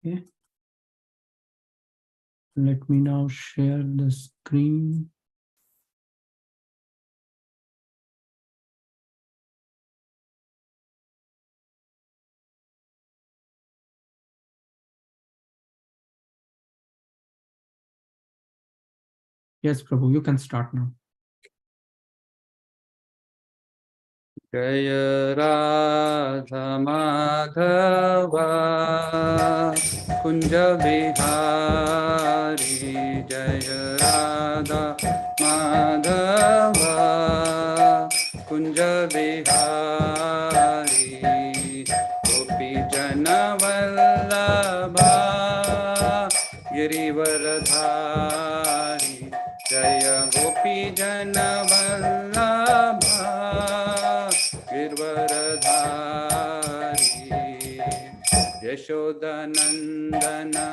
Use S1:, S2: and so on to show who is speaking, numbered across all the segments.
S1: Okay. Let me now share the screen. Yes, Prabhu, you can start now.
S2: Jaya Radha Madhava Kunja Vihari Jaya Radha Madhava Kunja Vihari Gopi Jana Vallabha Girivaradhari Jaya Gopi Jana Vallabha Girvaradhari Yashodanandana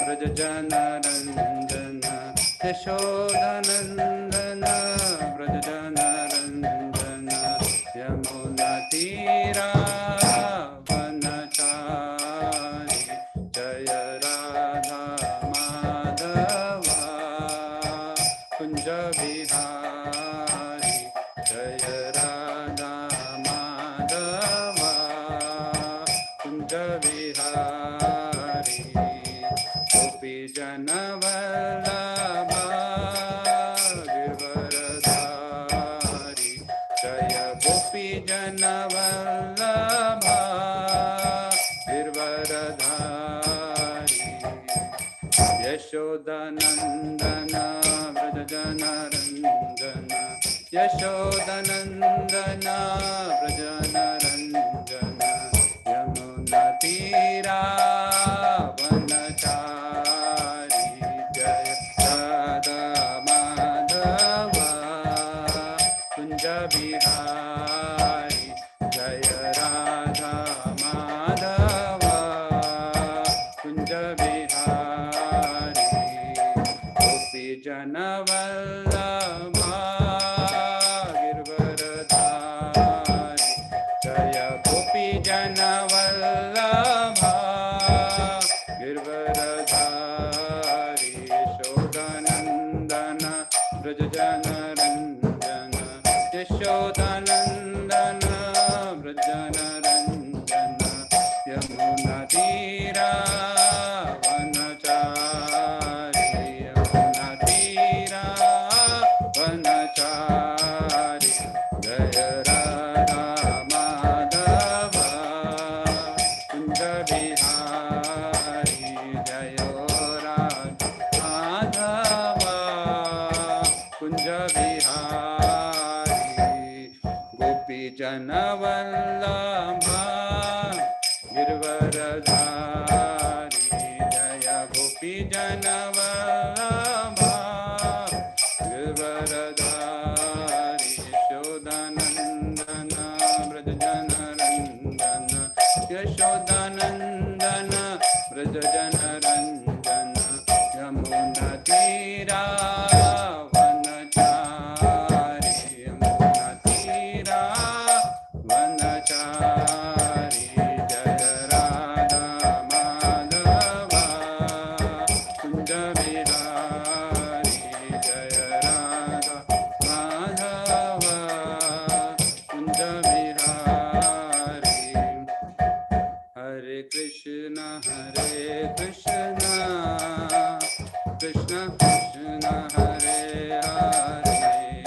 S2: Brajajanarandana Yashodanandana Brajajanarandana Yamunatira Vanachari Jaya Radha Madhava Kunja Vihari Jaya Radha Madhava Kunja Vihari Gopi Jana Vallabha Girvaradhari Jaya Gopi Jana Vallabha Girvaradhari Yashodanandana Brajajanarandana Yashodanandana Brajajanarandana Yamunatira Vanachari Jaya Radha Madhava Kunja Vihari Jaya Radha Madhava Kunja Vihari Gopi Jana Vallabha Girvaradhari Jaya Gopi Jana Vallabha Girvaradhari Yashodanandana Brajajanarandana Yashodanandana Brajajanarandana Yamunatira Vanachari Yamunatira Vanachari Jaya Radha Madhava Kunja Vihari Jaya Radha Madhava Kunja Vihari Gopi Jana Vallabha Girvaradhari Jaya Gopi Jana Vallabha Girvaradhari Yashodanandana Brajajanarandana Yashodanandana Brajajanarandana Yamunatira Vanachari Yamunatira Vanachari Jaya Radha Madhava Kunja Vihari Jaya Radha Madhava Kunja Vihari Hare Krishna Krishna Krishna Hare Hare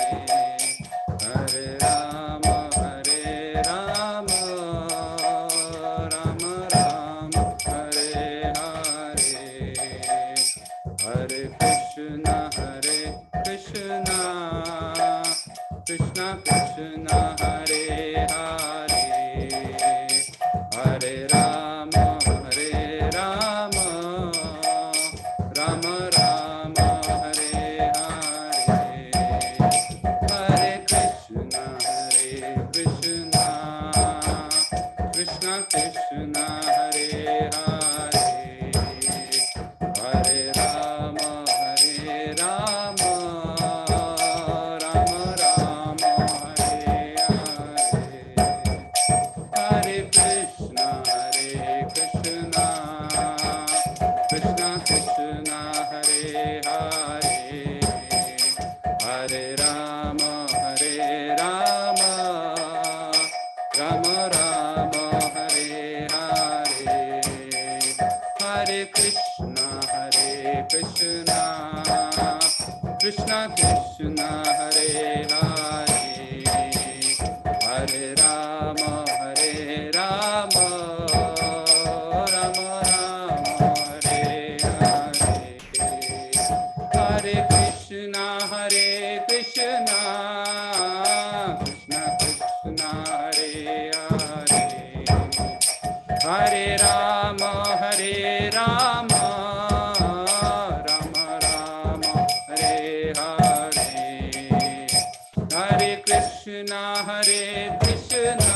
S2: Hare Rama Rama Rama Hare Hare Hare Krishna Krishna Krishna Hare Hare Hare Rama Rama Rama Rama Hare Hare Hare Krishna Krishna Krishna Hare Hare Hare Rama Rama Rama Rama Hare Hare Hare Krishna Krishna Hare Hare Hare Rama Rama Rama Hare Hare Hare Krishna Krishna Krishna Hare Hare Hare Rama Rama Rama Hare Hare Hare Krishna Krishna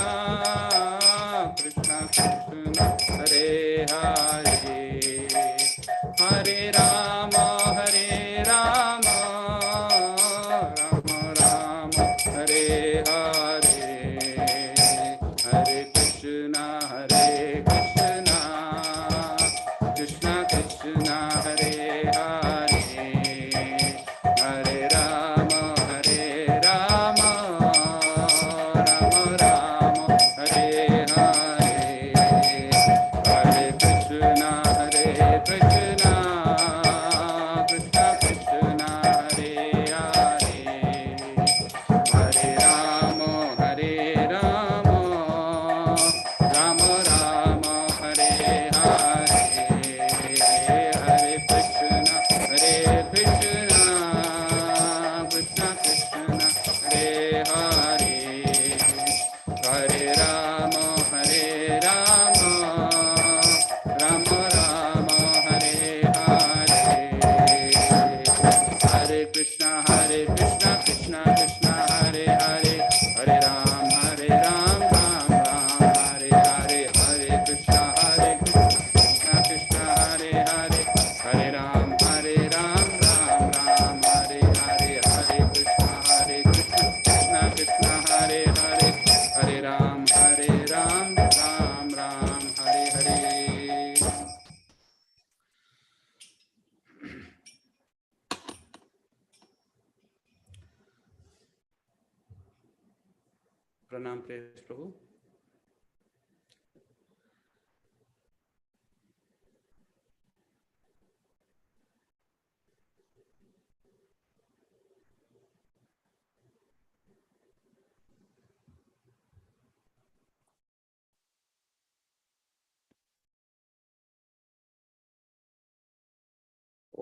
S2: Krishna Krishna Hare Hare Hare Rama Rama Rama Hare Hare Hare Krishna Krishna Krishna Krishna Hare Hare Hare Rama Rama Rama Hare Hare Hare Krishna Krishna Krishna Krishna Hare Hare Hare Rama Rama Rama Hare Hare Hare Krishna Krishna Krishna Krishna Hare Hare Hare Rama Rama Rama Hare Hare Hare Krishna Krishna Krishna Hare Hare Hare Ram Ram Hare Hare Hare Krishna Krishna Krishna Hare Hare Hare Ram Ram Hare Hare Hare Krishna Krishna Krishna Hare Hare Hare Ram Ram Hare Hare प्रणाम press प्रभु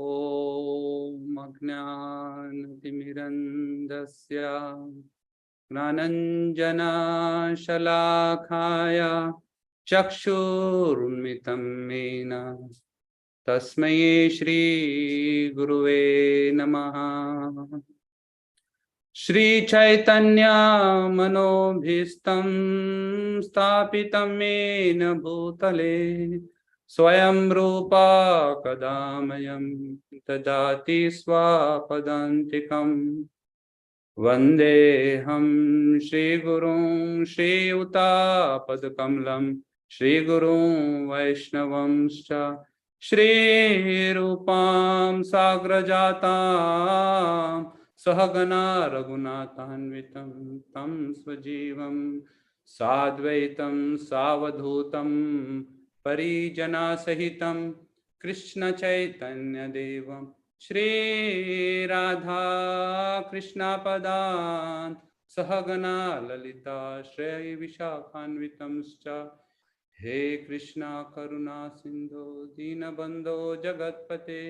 S2: ॐ अज्ञानतिमिरन्धस्य ज्ञानञ्जनशलाखाय चक्षुरुन्मिलितं येन तस्मै श्रीगुरुवे नमः श्रीचैतन्यमनोभीष्टं स्थापितं येन भूतले स्वयं रूपा कदा मह्यं ददाति स्वापदान्तिकम् वन्देऽहं श्रीगुरुं श्रीयुतापदकमलं श्रीगुरुं वैष्णवंश्च श्रीरूपां साग्रजातां सहगना रघुनाथान्वितं तं स्वजीवं साद्वैतं सावधूतं परिजनसहितं कृष्णचैतन्यदेवं श्री राधा कृष्ण पदान् सहगना ललिता श्री विशाखान्वितंश्च हे कृष्णा करुणा सिंधु दीनबंधो जगत्पते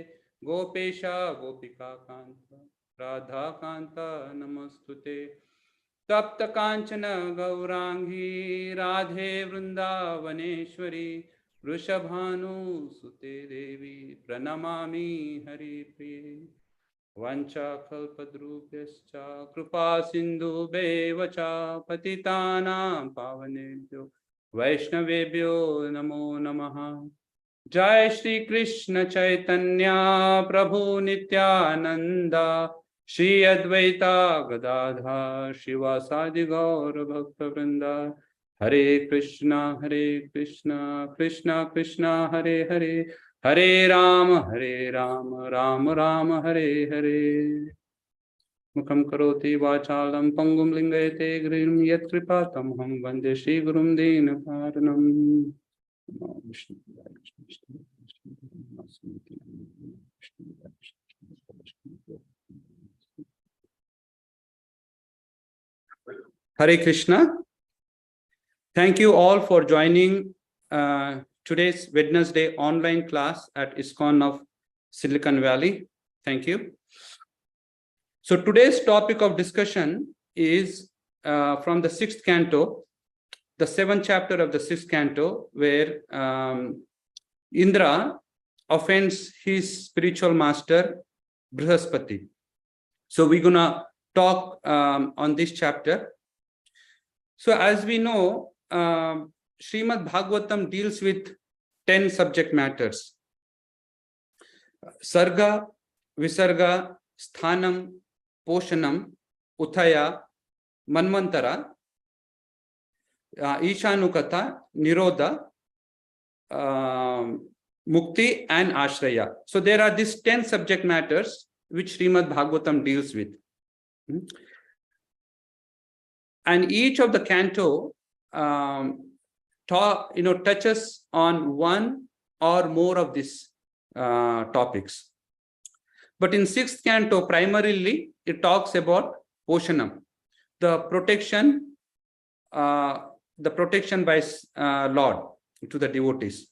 S2: गोपेश गोपिका कांत राधा कांत नमस्तुते तप्त कांचन गौरांगी राधे वृंदावनेश्वरी वृषभानुसुते देवी प्रणमामि हरिप्रिये वंशाकल्पद्रुभ्यश्च कृपा सिन्धुभ्येव च पतितानां पावनेभ्यो वैष्णवेभ्यो नमो नमः। जय श्री कृष्ण चैतन्य प्रभु नित्यानंद श्री अद्वैता गदाधर शिवासादि गौर भक्त वृंदा हरे कृष्णा कृष्णा कृष्णा हरे हरे हरे राम राम राम हरे हरे। मुखं करोति वाचालं पंगुं लिंगयते गिरिं यत्कृपा तमहं वन्दे श्रीगुरुं दीनकारणम्। Hare Krishna. Thank you all for joining today's Wednesday online class at ISKCON of Silicon Valley. Thank you. So today's topic of discussion is from the 6th canto, the 7th chapter of the 6th canto, where Indra offends his spiritual master, Brihaspati. So we're going to talk on this chapter. So as we know, Srimad Bhagavatam deals with 10 subject matters. Sarga, Visarga, Sthanam, Poshanam, Uthaya, Manvantara, Ishanukata, Nirodha, Mukti and Ashraya. So there are these 10 subject matters which Srimad Bhagavatam deals with. And each of the canto touches on one or more of these topics. But in 6th canto, primarily, it talks about Poshanam, the protection by Lord to the devotees.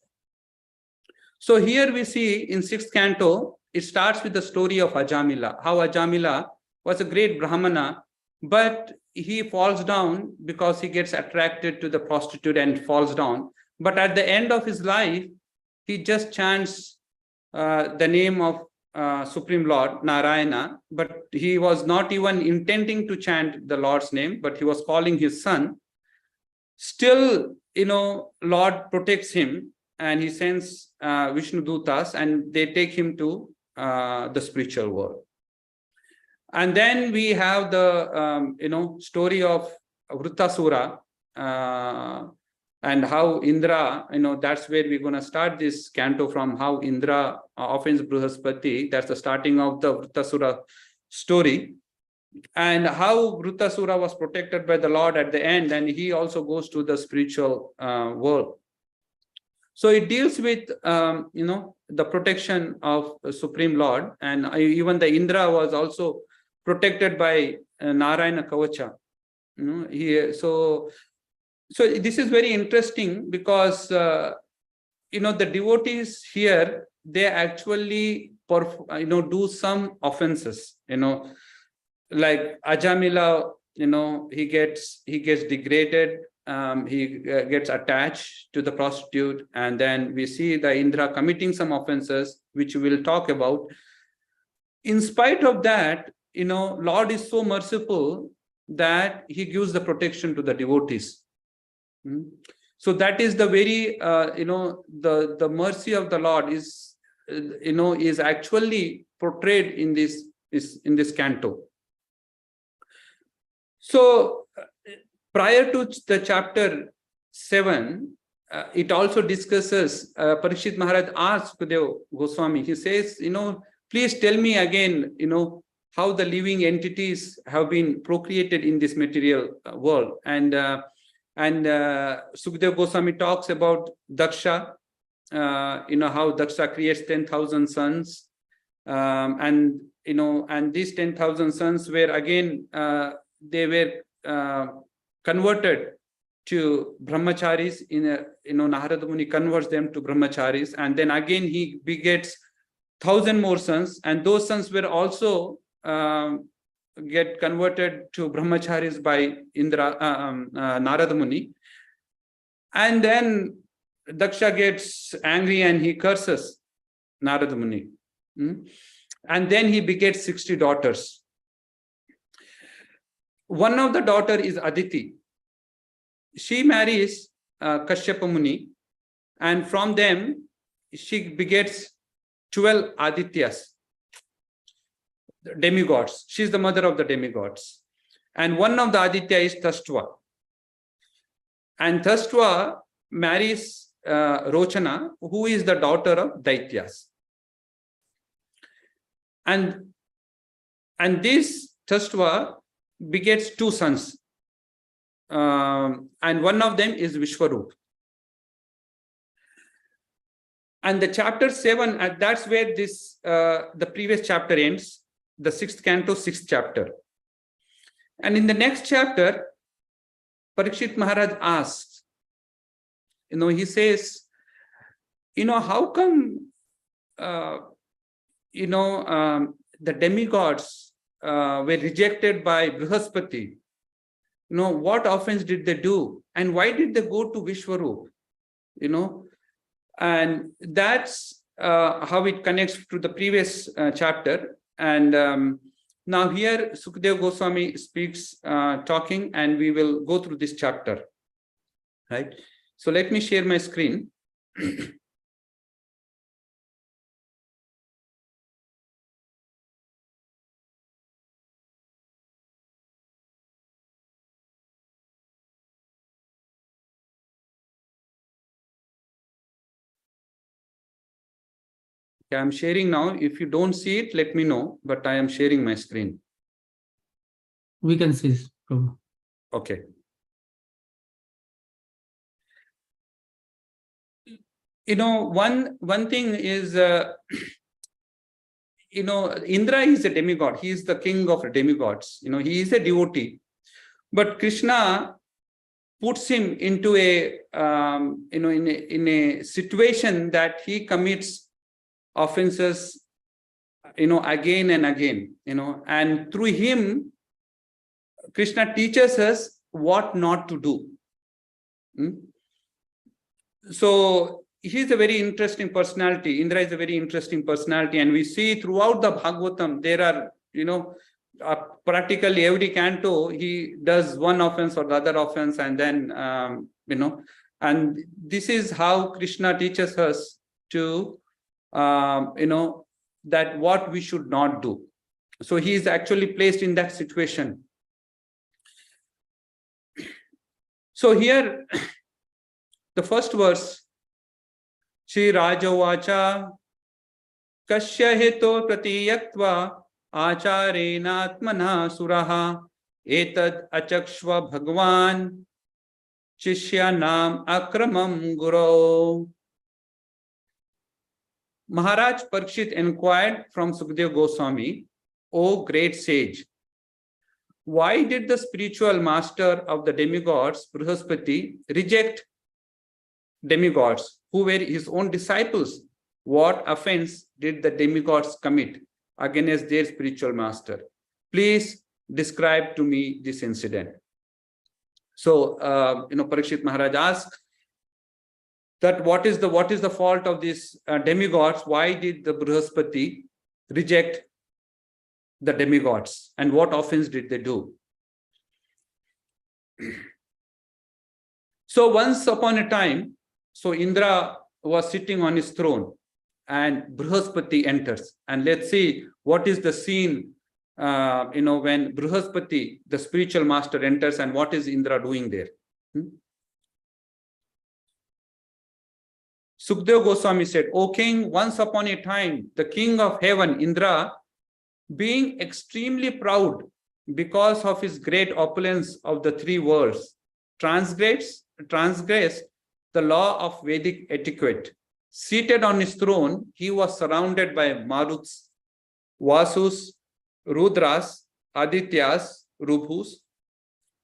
S2: So here we see in 6th canto, it starts with the story of Ajamila, how Ajamila was a great Brahmana, but he falls down because he gets attracted to the prostitute and falls down. But at the end of his life, he just chants the name of Supreme Lord, Narayana, but he was not even intending to chant the Lord's name, but he was calling his son. Still, Lord protects him and he sends Vishnu Dutas and they take him to the spiritual world. And then we have the, story of Vrittasura and how Indra, that's where we're going to start this canto from, how Indra offends Brihaspati. That's the starting of the Vrittasura story. And how Vrittasura was protected by the Lord at the end, and he also goes to the spiritual world. So it deals with, the protection of Supreme Lord, and even the Indra was also protected by Narayana Kavacha. So this is very interesting because, the devotees here, they actually, do some offenses, like Ajamila, he gets degraded, he gets attached to the prostitute, and then we see the Indra committing some offenses, which we will talk about. In spite of that, Lord is so merciful that he gives the protection to the devotees. So that is the very, the mercy of the Lord is, is actually portrayed in this canto. So prior to the chapter 7, it also discusses, Parikshit Maharaj asks Sukadeva Goswami, he says, please tell me again, how the living entities have been procreated in this material world. And Sukadeva Goswami talks about Daksha, how Daksha creates 10,000 sons. And these 10,000 sons were again, they were converted to brahmacharis. Narada Muni converts them to brahmacharis, and then again he begets 1,000 more sons, and those sons were also get converted to brahmacharis by Narada Muni. And then Daksha gets angry and he curses Narada Muni. And then he begets 60 daughters. One of the daughter is Aditi. She marries Kashyapa Muni, and from them she begets 12 Adityas, demigods. She's the mother of the demigods. And one of the Aditya is Tastva. And Tastva marries Rochana, who is the daughter of Daityas. And this Tastva begets 2 sons. And one of them is Vishwarup. And the chapter 7, and that's where this the previous chapter ends, the 6th canto, 6th chapter. And in the next chapter, Parikshit Maharaj asks, he says, how come, the demigods were rejected by Brihaspati? What offense did they do? And why did they go to Vishwarup? And that's how it connects to the previous chapter. And now here Sukadeva Goswami speaks talking, and we will go through this chapter. Right? So let me share my screen. Okay, I'm sharing now. If you don't see it, let me know, but I am sharing my screen.
S1: We can see, Prabhu.
S2: Okay. One thing is, Indra is a demigod. He is the king of demigods. He is a devotee. But Krishna puts him into a, in a situation that he commits offenses, again and again, and through him, Krishna teaches us what not to do. So he's a very interesting personality. Indra is a very interesting personality, and we see throughout the Bhagavatam, there are, practically every canto, he does one offense or the other offense, and then, and this is how Krishna teaches us to, that what we should not do. So he is actually placed in that situation. So here, the first verse, Shri Raja Vacha Kashya Heto Pratiyaktva Acharenatmana Suraha Etad Achakshva Bhagwan Shishya Nam Akramam Guru. Maharaj Parikshit inquired from Sukadeva Goswami, O great sage, why did the spiritual master of the demigods, Brihaspati, reject demigods who were his own disciples? What offense did the demigods commit against their spiritual master? Please describe to me this incident. So, Parikshit Maharaj asked that what is the fault of these demigods? Why did the Brihaspati reject the demigods, and what offense did they do? So once upon a time, so Indra was sitting on his throne, and Brihaspati enters. And let's see what is the scene, when Brihaspati, the spiritual master, enters, and what is Indra doing there. Sukadeva Goswami said, O king, once upon a time, the king of heaven, Indra, being extremely proud because of his great opulence of the three worlds, transgressed the law of Vedic etiquette. Seated on his throne, he was surrounded by Maruts, Vasus, Rudras, Adityas, Rubhus,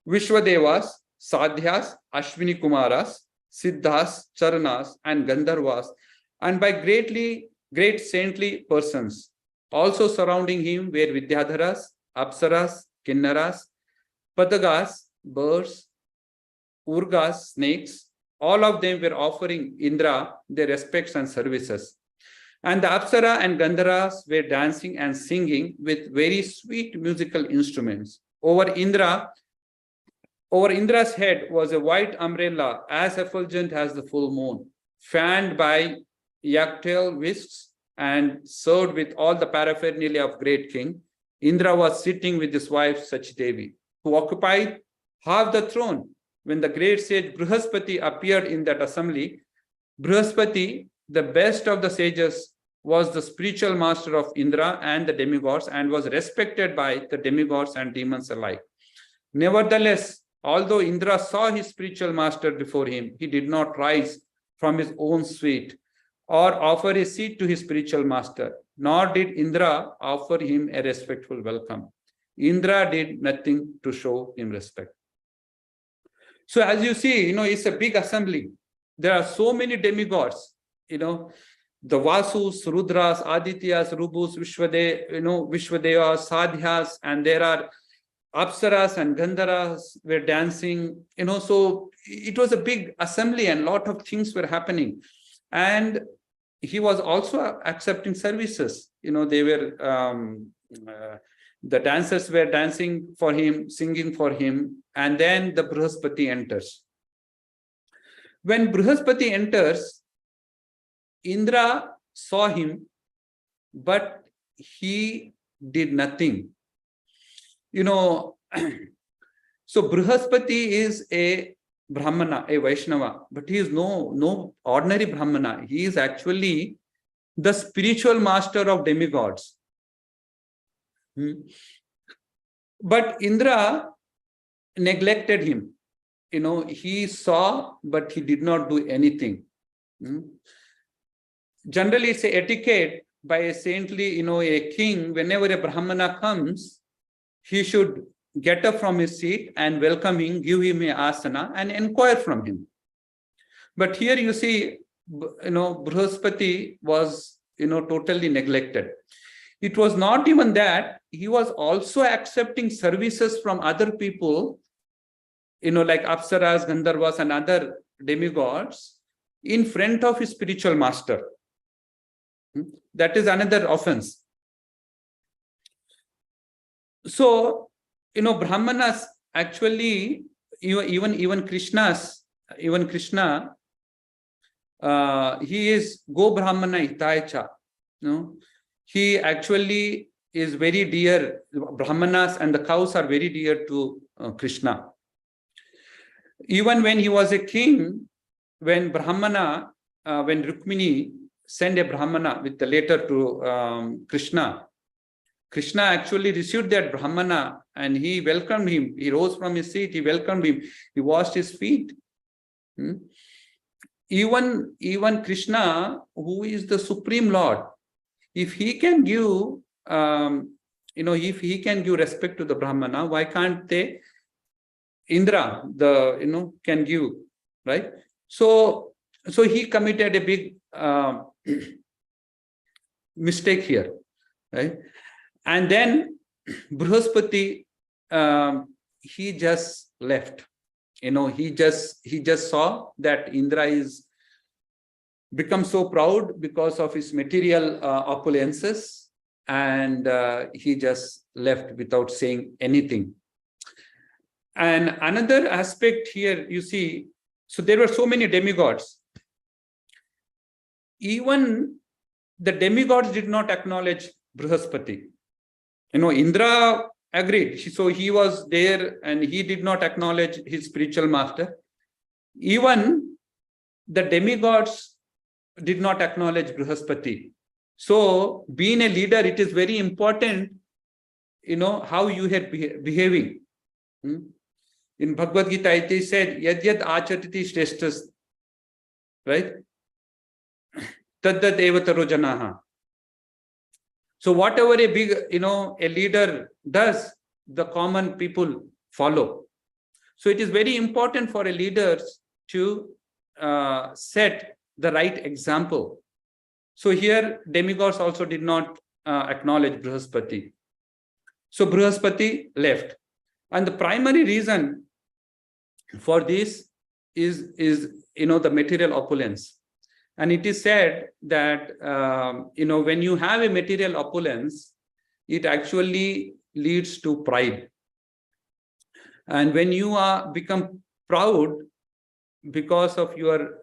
S2: Vishwadevas, Sadhyas, Ashwini Kumaras, Siddhas, Charanas, and Gandharvas, and by great saintly persons. Also surrounding him were Vidyadharas, Apsaras, Kinnaras, Padagas, birds, Urgas, snakes. All of them were offering Indra their respects and services. And the Apsara and Gandharas were dancing and singing with very sweet musical instruments. Over Indra's head was a white umbrella as effulgent as the full moon, fanned by yak-tail whisks and served with all the paraphernalia of great king. Indra was sitting with his wife Sachidevi, who occupied half the throne. When the great sage Brihaspati appeared in that assembly, Brihaspati, the best of the sages, was the spiritual master of Indra and the demigods, and was respected by the demigods and demons alike. Nevertheless, although Indra saw his spiritual master before him, he did not rise from his own seat or offer a seat to his spiritual master, nor did Indra offer him a respectful welcome. Indra did nothing to show him respect. So as you see, it's a big assembly. There are so many demigods, the Vasus, Rudras, Adityas, Rubus, Vishwadevas, Sadhyas, and there are Apsaras and Gandharas were dancing, so it was a big assembly and a lot of things were happening. And he was also accepting services. They were, the dancers were dancing for him, singing for him, and then the Brihaspati enters. When Brihaspati enters, Indra saw him, but he did nothing. So Brihaspati is a Brahmana, a Vaishnava, but he is no ordinary Brahmana. He is actually the spiritual master of demigods. But Indra neglected him. He saw, but he did not do anything. Generally, it's a etiquette by a saintly, a king, whenever a Brahmana comes, he should get up from his seat and welcome him, give him a asana and inquire from him. But here you see, Brihaspati was, totally neglected. It was not even that, he was also accepting services from other people, like Apsaras, Gandharvas and other demigods in front of his spiritual master. That is another offense. So, Brahmanas actually, even Krishna, he is Go Brahmana Hitaicha. He actually is very dear. Brahmanas and the cows are very dear to Krishna. Even when he was a king, when Rukmini sent a Brahmana with the letter to Krishna, Krishna actually received that Brahmana and he welcomed him. He rose from his seat, he welcomed him, he washed his feet. Even Krishna, who is the Supreme Lord, if he can give, if he can give respect to the Brahmana, why can't they? Indra, can give, right? So he committed a big mistake here, right? And then Brihaspati, he just left. He just saw that Indra is become so proud because of his material opulences, and he just left without saying anything. And another aspect here, you see, so there were so many demigods. Even the demigods did not acknowledge Brihaspati. Indra agreed. So he was there and he did not acknowledge his spiritual master. Even the demigods did not acknowledge Brihaspati. So being a leader, it is very important, how you are behaving. In Bhagavad Gita, it is said, Yad yad acharati shreshtas, right? Taddat evataro janaha. So whatever a big, a leader does, the common people follow. So it is very important for a leader to set the right example. So here demigods also did not acknowledge Brihaspati. So Brihaspati left. And the primary reason for this is the material opulence. And it is said that, when you have a material opulence, it actually leads to pride. And when you become proud because of your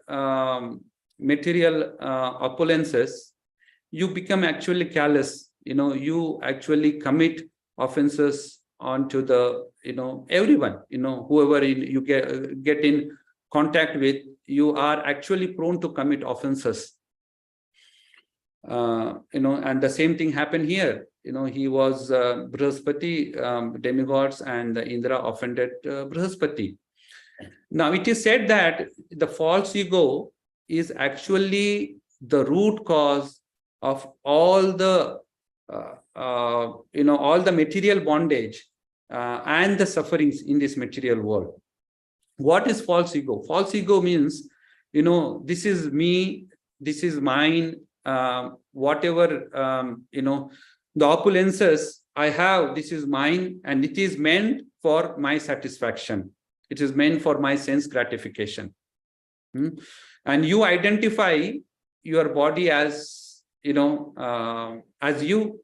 S2: material opulences, you become actually callous. You actually commit offenses onto the, everyone, whoever you get in contact with, you are actually prone to commit offenses. And the same thing happened here. He was Brihaspati, demigods, and Indra offended Brihaspati. Now, it is said that the false ego is actually the root cause of all the all the material bondage and the sufferings in this material world. What is false ego? False ego means, this is me, this is mine, whatever, the opulences I have, this is mine, and it is meant for my satisfaction. It is meant for my sense gratification. And you identify your body as, as you,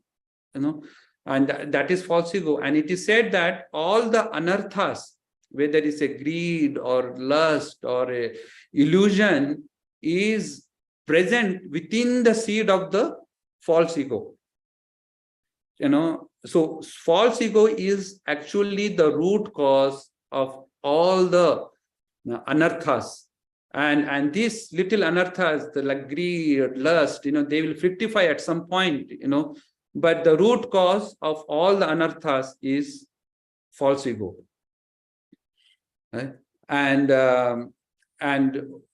S2: and that is false ego. And it is said that all the anarthas, whether it's a greed or lust or a illusion, is present within the seed of the false ego. So false ego is actually the root cause of all the anarthas. And these little anarthas, the like greed, lust, they will fructify at some point, but the root cause of all the anarthas is false ego. Right? And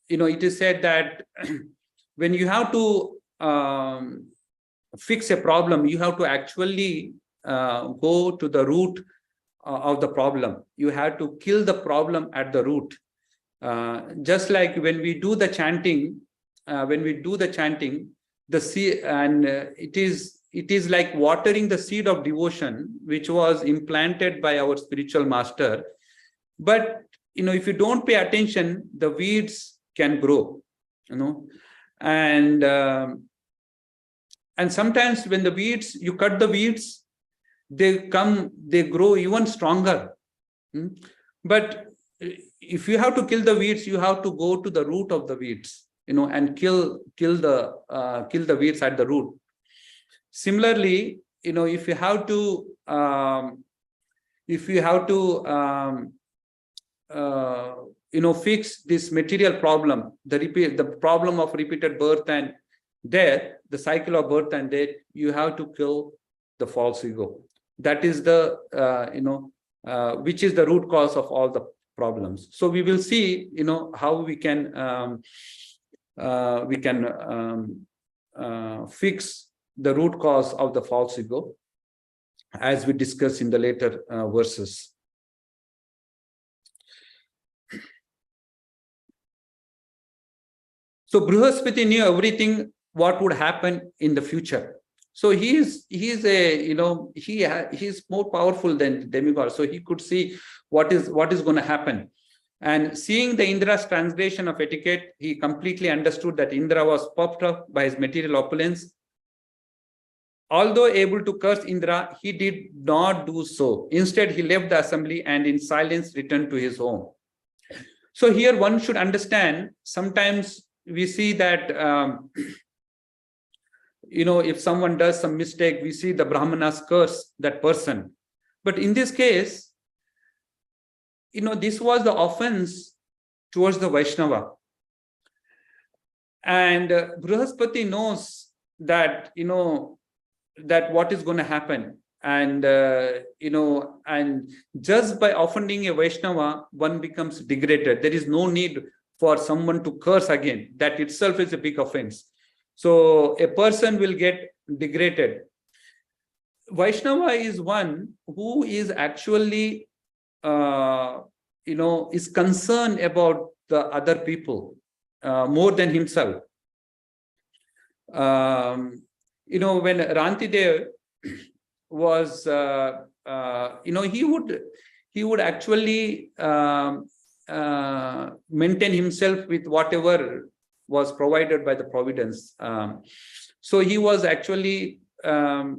S2: it is said that when you have to fix a problem, you have to actually go to the root of the problem. You have to kill the problem at the root. Just like when we do the chanting, the seed, and it is like watering the seed of devotion, which was implanted by our spiritual master. But if you don't pay attention, the weeds can grow. And sometimes when the weeds, you cut the weeds, they grow even stronger. But if you have to kill the weeds, you have to go to the root of the weeds, and kill the weeds at the root. Similarly, if you have to fix this material problem, the problem of repeated birth and death, the cycle of birth and death, you have to kill the false ego. That is the which is the root cause of all the problems. So we will see how we can fix the root cause of the false ego, as we discuss in the later verses. So Brihaspati knew everything what would happen in the future. So he is more powerful than demigod. So he could see what is going to happen. And seeing the Indra's transgression of etiquette, he completely understood that Indra was puffed up by his material opulence. Although able to curse Indra, he did not do so. Instead, he left the assembly and in silence returned to his home. So here one should understand, sometimes we see that if someone does some mistake, we see the Brahmanas curse that person. But in this case, this was the offense towards the Vaishnava. And Brihaspati knows that, that what is going to happen. And, and just by offending a Vaishnava, one becomes degraded. There is no need for someone to curse again. That itself is a big offense. So a person will get degraded. Vaishnava is one who is actually, is concerned about the other people more than himself. When Rantidev was, he would actually maintain himself with whatever was provided by the providence. So he was actually, was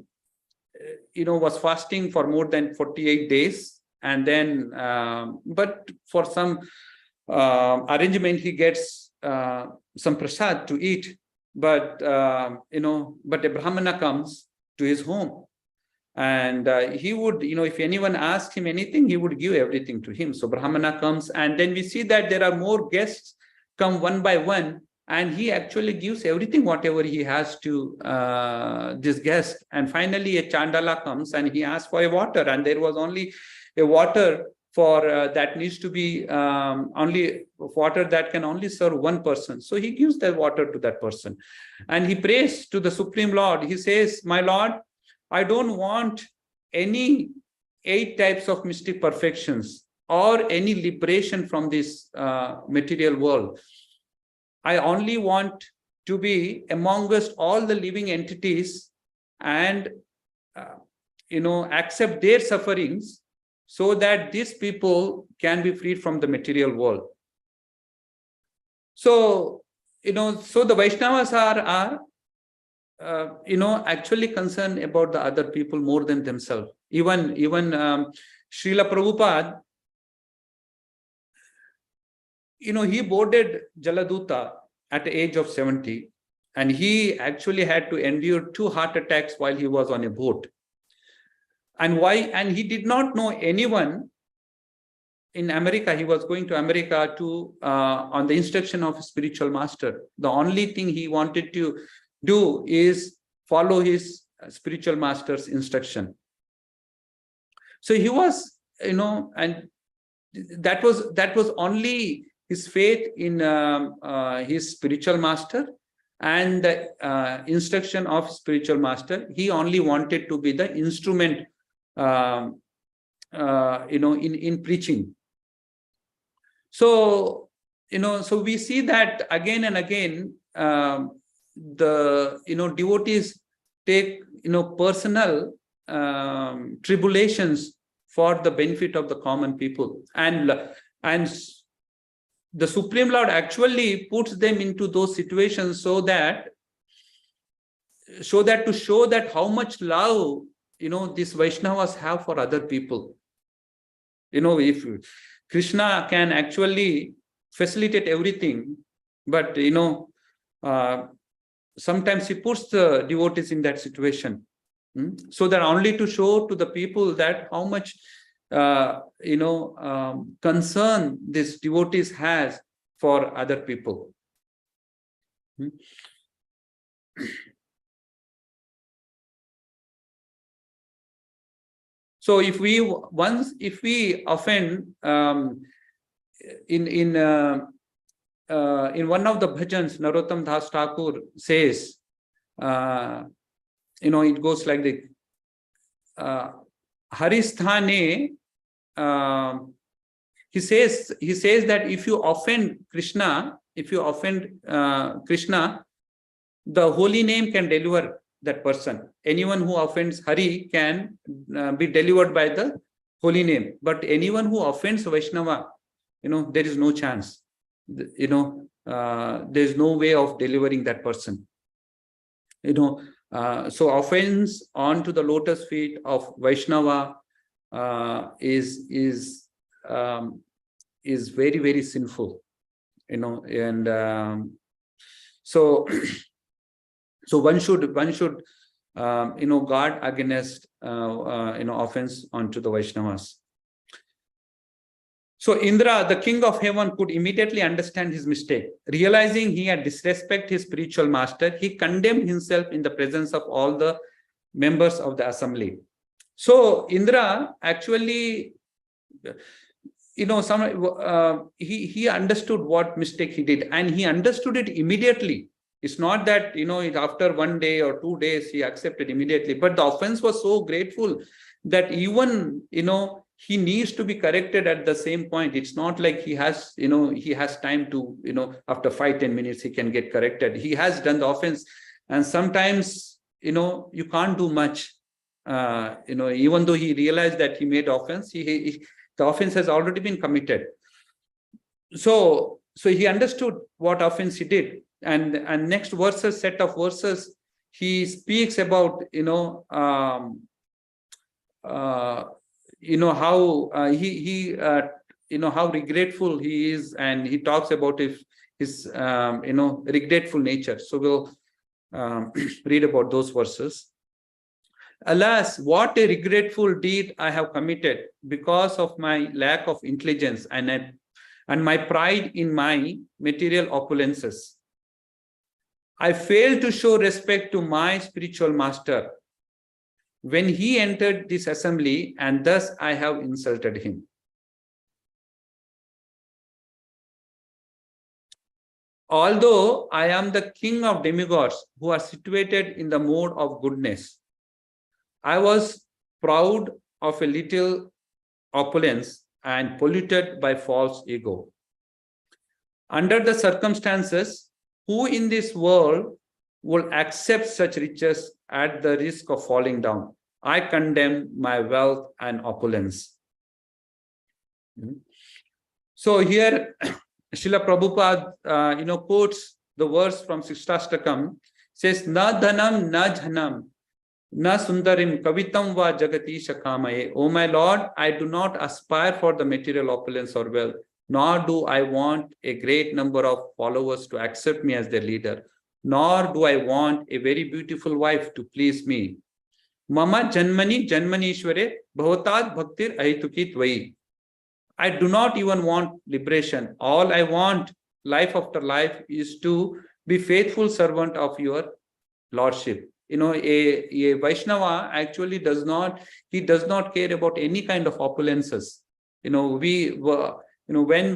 S2: fasting for more than 48 days. And then, but for some arrangement, he gets some prasad to eat. But, but a Brahmana comes to his home. And he would, if anyone asked him anything, he would give everything to him. So Brahmana comes, and then we see that there are more guests come one by one, and he actually gives everything, whatever he has to this guest. And finally, a Chandala comes and he asks for a water, and there was only a water for that needs to be only water that can only serve one person. So he gives that water to that person, and he prays to the Supreme Lord. He says, "My Lord, I don't want any 8 types of mystic perfections or any liberation from this material world. I only want to be amongst all the living entities and accept their sufferings so that these people can be freed from the material world. So, so the Vaishnavas are actually concerned about the other people more than themselves. Even Srila Prabhupada, he boarded Jaladuta at the age of 70, and he actually had to endure 2 heart attacks while he was on a boat. And why? And he did not know anyone in America. He was going to America to on the instruction of a spiritual master. The only thing he wanted to do is follow his spiritual master's instruction. So he was, and that was only his faith in his spiritual master and the instruction of spiritual master. He only wanted to be the instrument, in preaching. So, so we see that again and again, the devotees take personal tribulations for the benefit of the common people, and the Supreme Lord actually puts them into those situations so that to show that how much love these Vaishnavas have for other people. If Krishna can actually facilitate everything, but sometimes he puts the devotees in that situation, so that only to show to the people that how much concern this devotees has for other people. So if we offend in one of the bhajans, Narottam Das Thakur says, it goes like this: Haristhane. He says that if you offend Krishna, Krishna, the holy name can deliver that person. Anyone who offends Hari can be delivered by the holy name. But anyone who offends Vaishnava, there is no chance. There's no way of delivering that person. So offense onto the lotus feet of Vaishnava is very, very sinful. And so one should guard against offense onto the Vaishnavas. So Indra, the king of heaven, could immediately understand his mistake. Realizing he had disrespected his spiritual master, he condemned himself in the presence of all the members of the assembly. So Indra actually, he understood what mistake he did, and he understood it immediately. It's not that, after 1 day or 2 days, he accepted immediately. But the offense was so grateful that even, he needs to be corrected at the same point. It's not like he has time to, after 5-10 minutes, he can get corrected. He has done the offense. And sometimes, you can't do much. Even though he realized that he made offense, the offense has already been committed. So he understood what offense he did. And next set of verses, he speaks about, how how regretful he is, and he talks about his regretful nature. So we'll read about those verses. Alas, what a regretful deed I have committed because of my lack of intelligence and my pride in my material opulences. I failed to show respect to my spiritual master when he entered this assembly, and thus I have insulted him. Although I am the king of demigods who are situated in the mode of goodness, I was proud of a little opulence and polluted by false ego. Under the circumstances, who in this world will accept such riches at the risk of falling down? I condemn my wealth and opulence. So here, Srila Prabhupada, quotes the verse from Sikshtastakam, says, "Na dhanam, na jhanam, na sundarim kavitam va jagati shakamaye." Oh my Lord, I do not aspire for the material opulence or wealth, nor do I want a great number of followers to accept me as their leader, nor do I want a very beautiful wife to please me. Mama janmani janmanishware bhavatad bhaktir ahituki tvai. I do not even want liberation. All I want, life after life, is to be faithful servant of your lordship. A Vaishnava actually does not care about any kind of opulences. When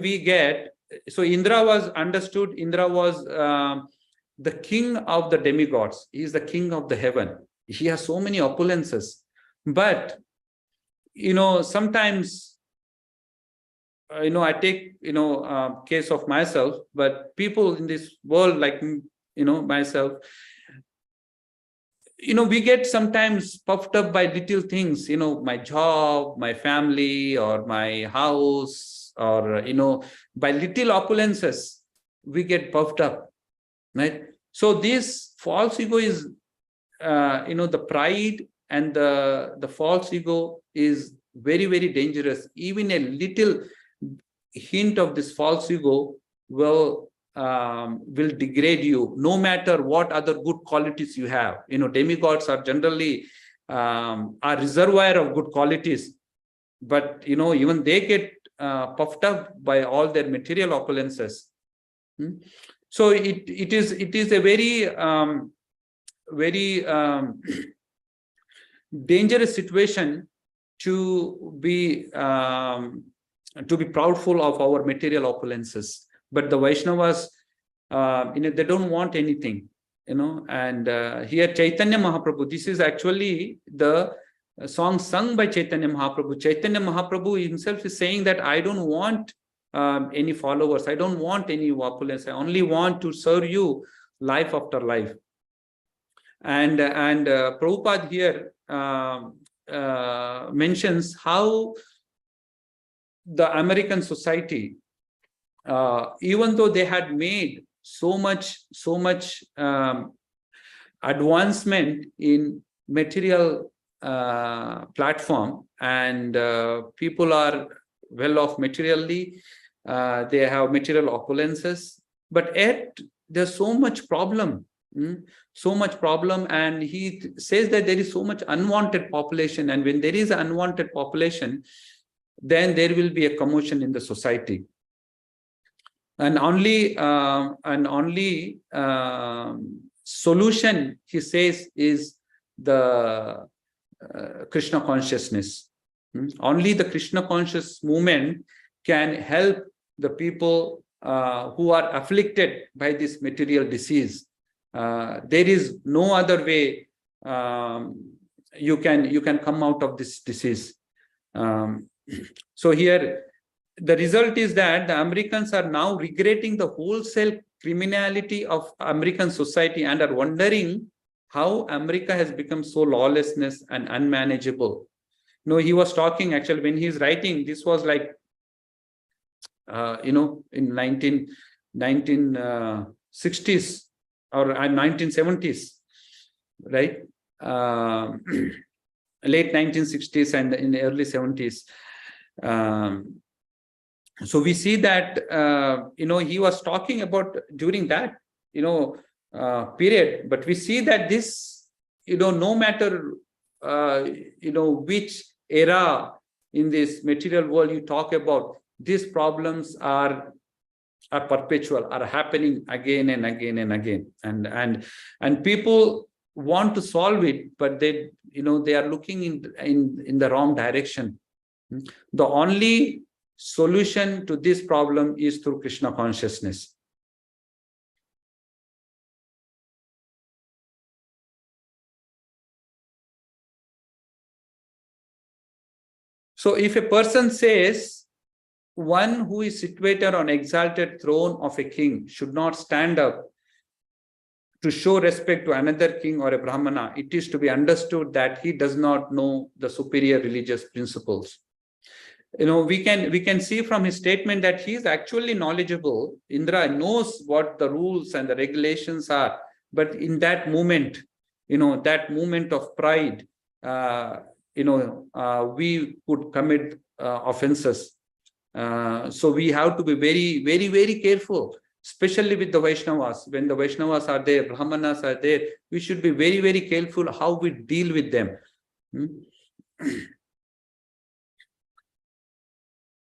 S2: we get, so Indra was understood, Indra was the king of the demigods. He is the king of the heaven. He has so many opulences. But, sometimes, I take, case of myself, but people in this world, like, myself, we get sometimes puffed up by little things, my job, my family, or my house, or, by little opulences, we get puffed up, right? So this false ego is, the pride and the false ego is very, very dangerous. Even a little hint of this false ego will degrade you, no matter what other good qualities you have. Demigods are generally a reservoir of good qualities, but even they get puffed up by all their material opulences. So it is a very dangerous situation to be proudful of our material opulences. But the Vaishnavas, they don't want anything, and here Chaitanya Mahaprabhu, this is actually the song sung by Chaitanya Mahaprabhu. Chaitanya Mahaprabhu himself is saying that I don't want any followers, I don't want any opulence, I only want to serve you life after life. And Prabhupada here mentions how the American society, even though they had made so much advancement in material platform, and people are well off materially, they have material opulences, but yet there's so much problem. And he says that there is so much unwanted population, and when there is an unwanted population, then there will be a commotion in the society. And only solution, he says, is the Krishna consciousness. Only the Krishna conscious movement can help the people who are afflicted by this material disease. There is no other way you can come out of this disease. So here, the result is that the Americans are now regretting the wholesale criminality of American society and are wondering how America has become so lawlessness and unmanageable. He was talking, actually, when he's writing, this was like, in 1960s or 1970s, right? Late 1960s and in the early 70s. So we see that, he was talking about during that, period, but we see that this, no matter, which era in this material world you talk about, these problems are perpetual, are happening again and again and again. And people want to solve it, but they are looking in the wrong direction. The only solution to this problem is through Krishna consciousness. So if a person says, one who is situated on exalted throne of a king should not stand up to show respect to another king or a Brahmana, it is to be understood that he does not know the superior religious principles. We can see from his statement that he is actually knowledgeable. Indra knows what the rules and the regulations are, but in that moment, that moment of pride, we could commit offenses. So we have to be very, very, very careful, especially with the Vaishnavas. When the Vaishnavas are there, Brahmanas are there, we should be very, very careful how we deal with them.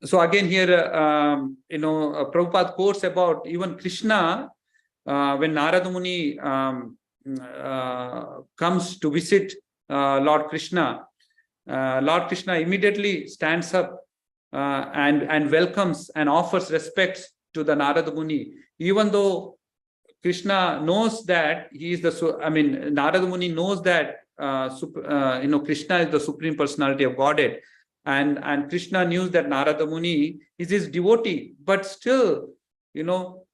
S2: So again here, Prabhupada quotes about even Krishna, when Narada Muni comes to visit Lord Krishna immediately stands up and welcomes and offers respects to the Narada Muni, even though Krishna knows that he is Narada Muni knows that Krishna is the Supreme Personality of Godhead, and Krishna knew that Narada Muni is his devotee, but still,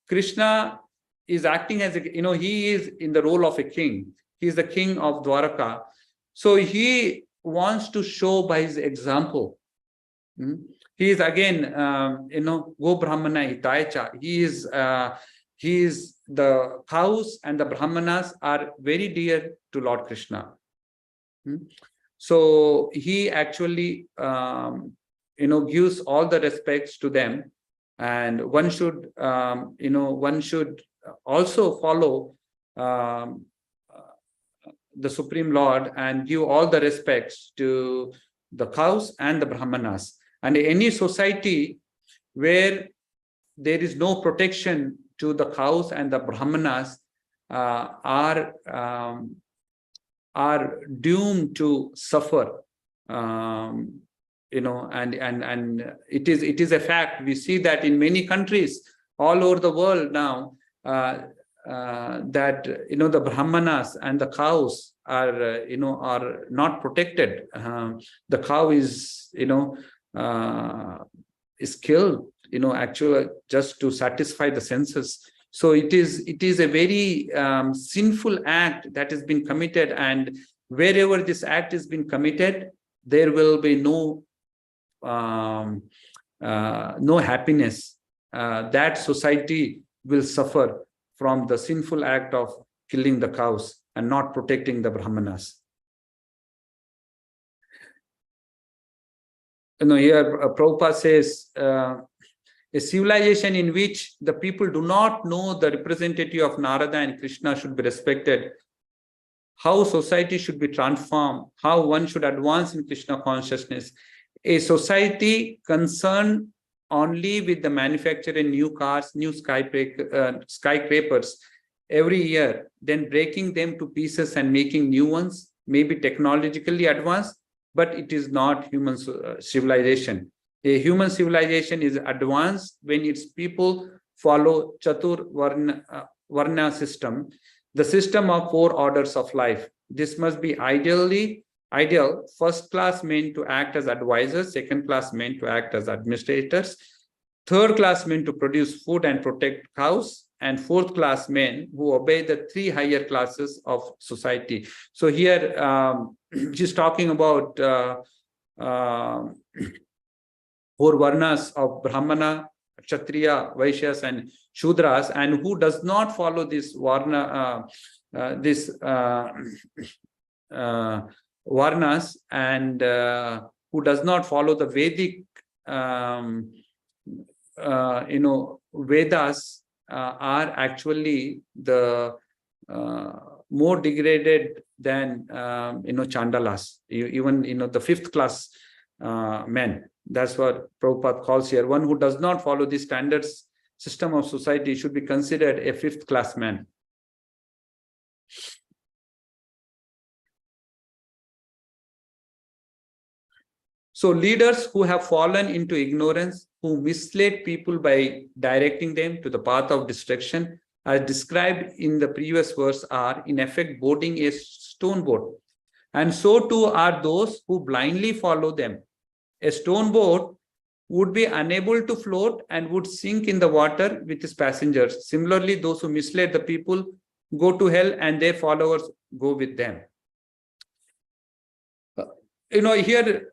S2: Krishna is acting as he is in the role of a king. He is the king of Dwaraka, so he wants to show by his example. He is again, Go Brahmana Hitaicha. He is the cows and the Brahmanas are very dear to Lord Krishna. So he actually, gives all the respects to them, and one should also follow the Supreme Lord and give all the respects to the cows and the Brahmanas. And any society where there is no protection to the cows and the Brahmanas are doomed to suffer. And it is a fact. We see that in many countries all over the world now, that the Brahmanas and the cows are not protected. The cow is killed actually just to satisfy the senses. So it is a very sinful act that has been committed, and wherever this act has been committed, there will be no happiness. That society will suffer from the sinful act of killing the cows and not protecting the Brahmanas. Here Prabhupada says, a civilization in which the people do not know the representative of Narada and Krishna should be respected, how society should be transformed, how one should advance in Krishna consciousness. A society concerned only with the manufacturing new cars, new skyscrapers every year, then breaking them to pieces and making new ones, may be technologically advanced, but it is not human civilization. A human civilization is advanced when its people follow Chatur Varna system, the system of 4 orders of life. This must be ideal, first class men to act as advisors, second class men to act as administrators, third class men to produce food and protect cows, and fourth class men who obey the 3 higher classes of society. So here she's talking about 4 varnas of Brahmana, Kshatriya, Vaishyas, and Shudras, and who does not follow this varna, varnas, and who does not follow the Vedic, Vedas, are actually the more degraded than Chandalas, even the 5th class men. That's what Prabhupada calls here. One who does not follow the standards system of society should be considered a 5th class man. So leaders who have fallen into ignorance, who mislead people by directing them to the path of destruction, as described in the previous verse, are in effect boarding a stone boat. And so too are those who blindly follow them. a stone boat would be unable to float and would sink in the water with its passengers. Similarly, those who misled the people go to hell and their followers go with them. Here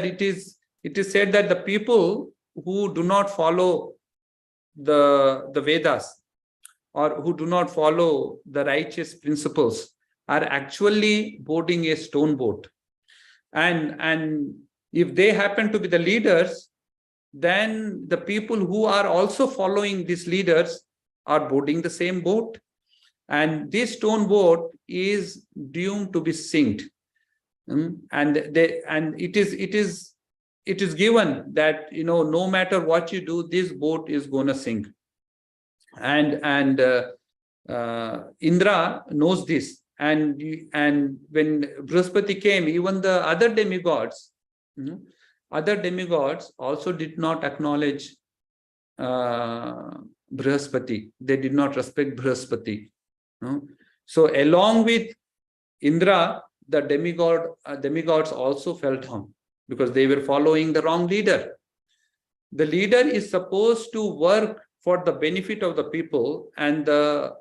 S2: it is said that the people who do not follow the Vedas or who do not follow the righteous principles are actually boarding a stone boat. And if they happen to be the leaders, then the people who are also following these leaders are boarding the same boat. And this stone boat is doomed to be sunk. And it is given that no matter what you do, this boat is going to sink. And Indra knows this. And when Brihaspati came, even the other demigods also did not acknowledge Brihaspati. They did not respect Brihaspati. So along with Indra, the demigods also fell down because they were following the wrong leader. The leader is supposed to work for the benefit of the people, and the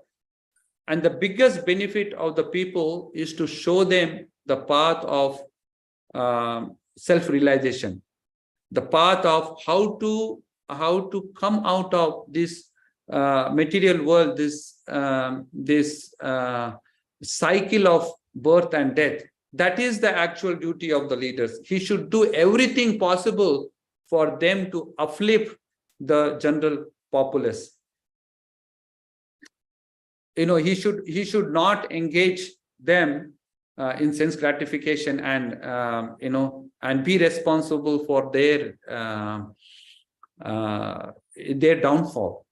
S2: biggest benefit of the people is to show them the path of self-realization, the path of how to come out of this material world, this cycle of birth and death. That is the actual duty of the leaders. He should do everything possible for them to uplift the general populace. He should not engage them in sense gratification and be responsible for their downfall.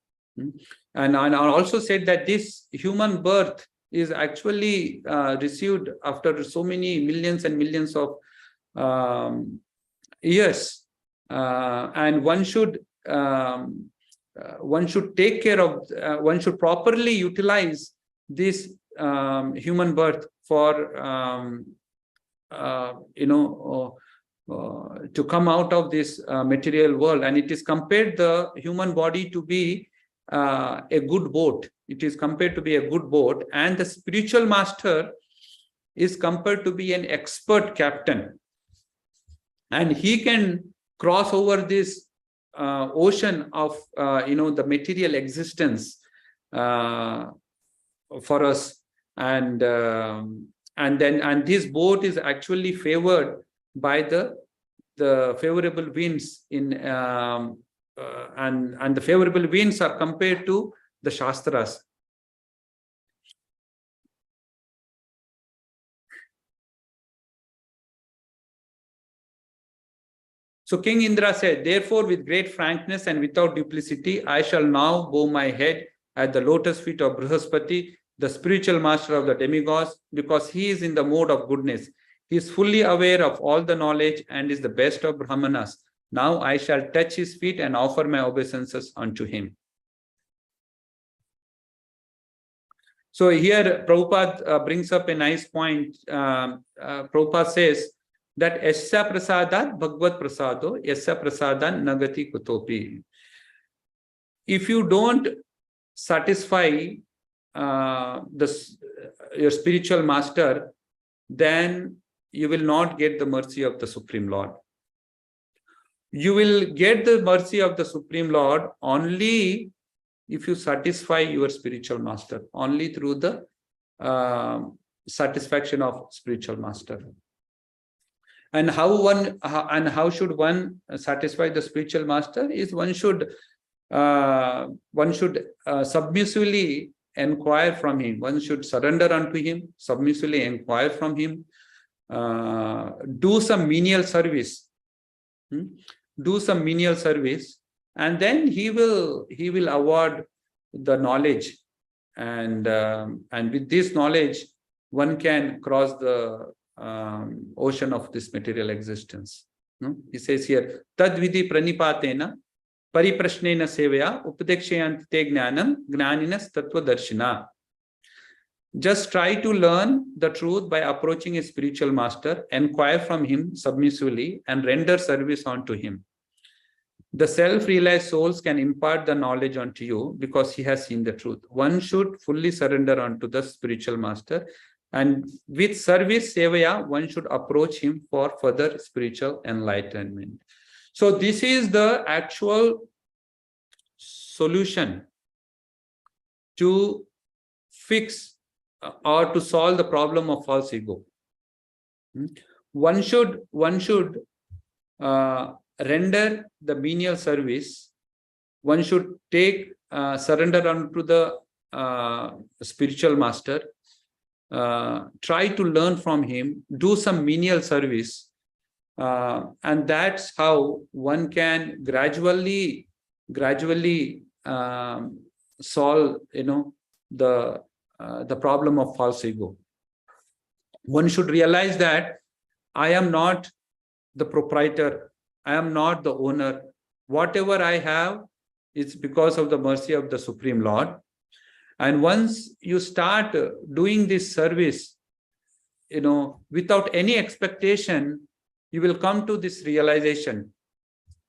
S2: And I also said that this human birth is actually received after so many millions and millions of years, and one should take care of, one should properly utilize this human birth for to come out of this material world. And it is compared, the human body, to be a good boat. It is compared to be a good boat, and the spiritual master is compared to be an expert captain, and he can cross over this ocean of the material existence for us, and this boat is actually favored by the favorable winds in and the favorable winds are compared to the Shastras. So King Indra said, "Therefore, with great frankness and without duplicity, I shall now bow my head at the lotus feet of Brihaspati, the spiritual master of the demigods, because he is in the mode of goodness. He is fully aware of all the knowledge and is the best of Brahmanas. Now I shall touch his feet and offer my obeisances unto him." So here Prabhupada brings up a nice point. Prabhupada says that Yasya prasadat bhagavad prasado, Yasya prasadan nagati kutopi. If you don't satisfy your spiritual master, then you will not get the mercy of the Supreme Lord. You will get the mercy of the Supreme Lord only if you satisfy your spiritual master, only through the satisfaction of spiritual master. And how should one satisfy the spiritual master? Is one should submissively inquire from him. One should surrender unto him, submissively inquire from him, do some menial service. Do some menial service, and then he will award the knowledge, and with this knowledge one can cross the ocean of this material existence. He says here, tad vidhi pranipatena pariprashnena sevaya upadekshayante te jnanam gnaninas tattva darshina. Just try to learn the truth by approaching a spiritual master, inquire from him submissively, and render service unto him. The self-realized souls can impart the knowledge unto you because he has seen the truth. One should fully surrender unto the spiritual master, and with service sevaya, one should approach him for further spiritual enlightenment. So this is the actual solution to fix or to solve the problem of false ego. One should render the menial service. One should take surrender unto the spiritual master, try to learn from him, do some menial service, and that's how one can gradually solve, the problem of false ego. One should realize that I am not the proprietor, I am not the owner. Whatever I have is because of the mercy of the Supreme Lord. And once you start doing this service, without any expectation, you will come to this realization.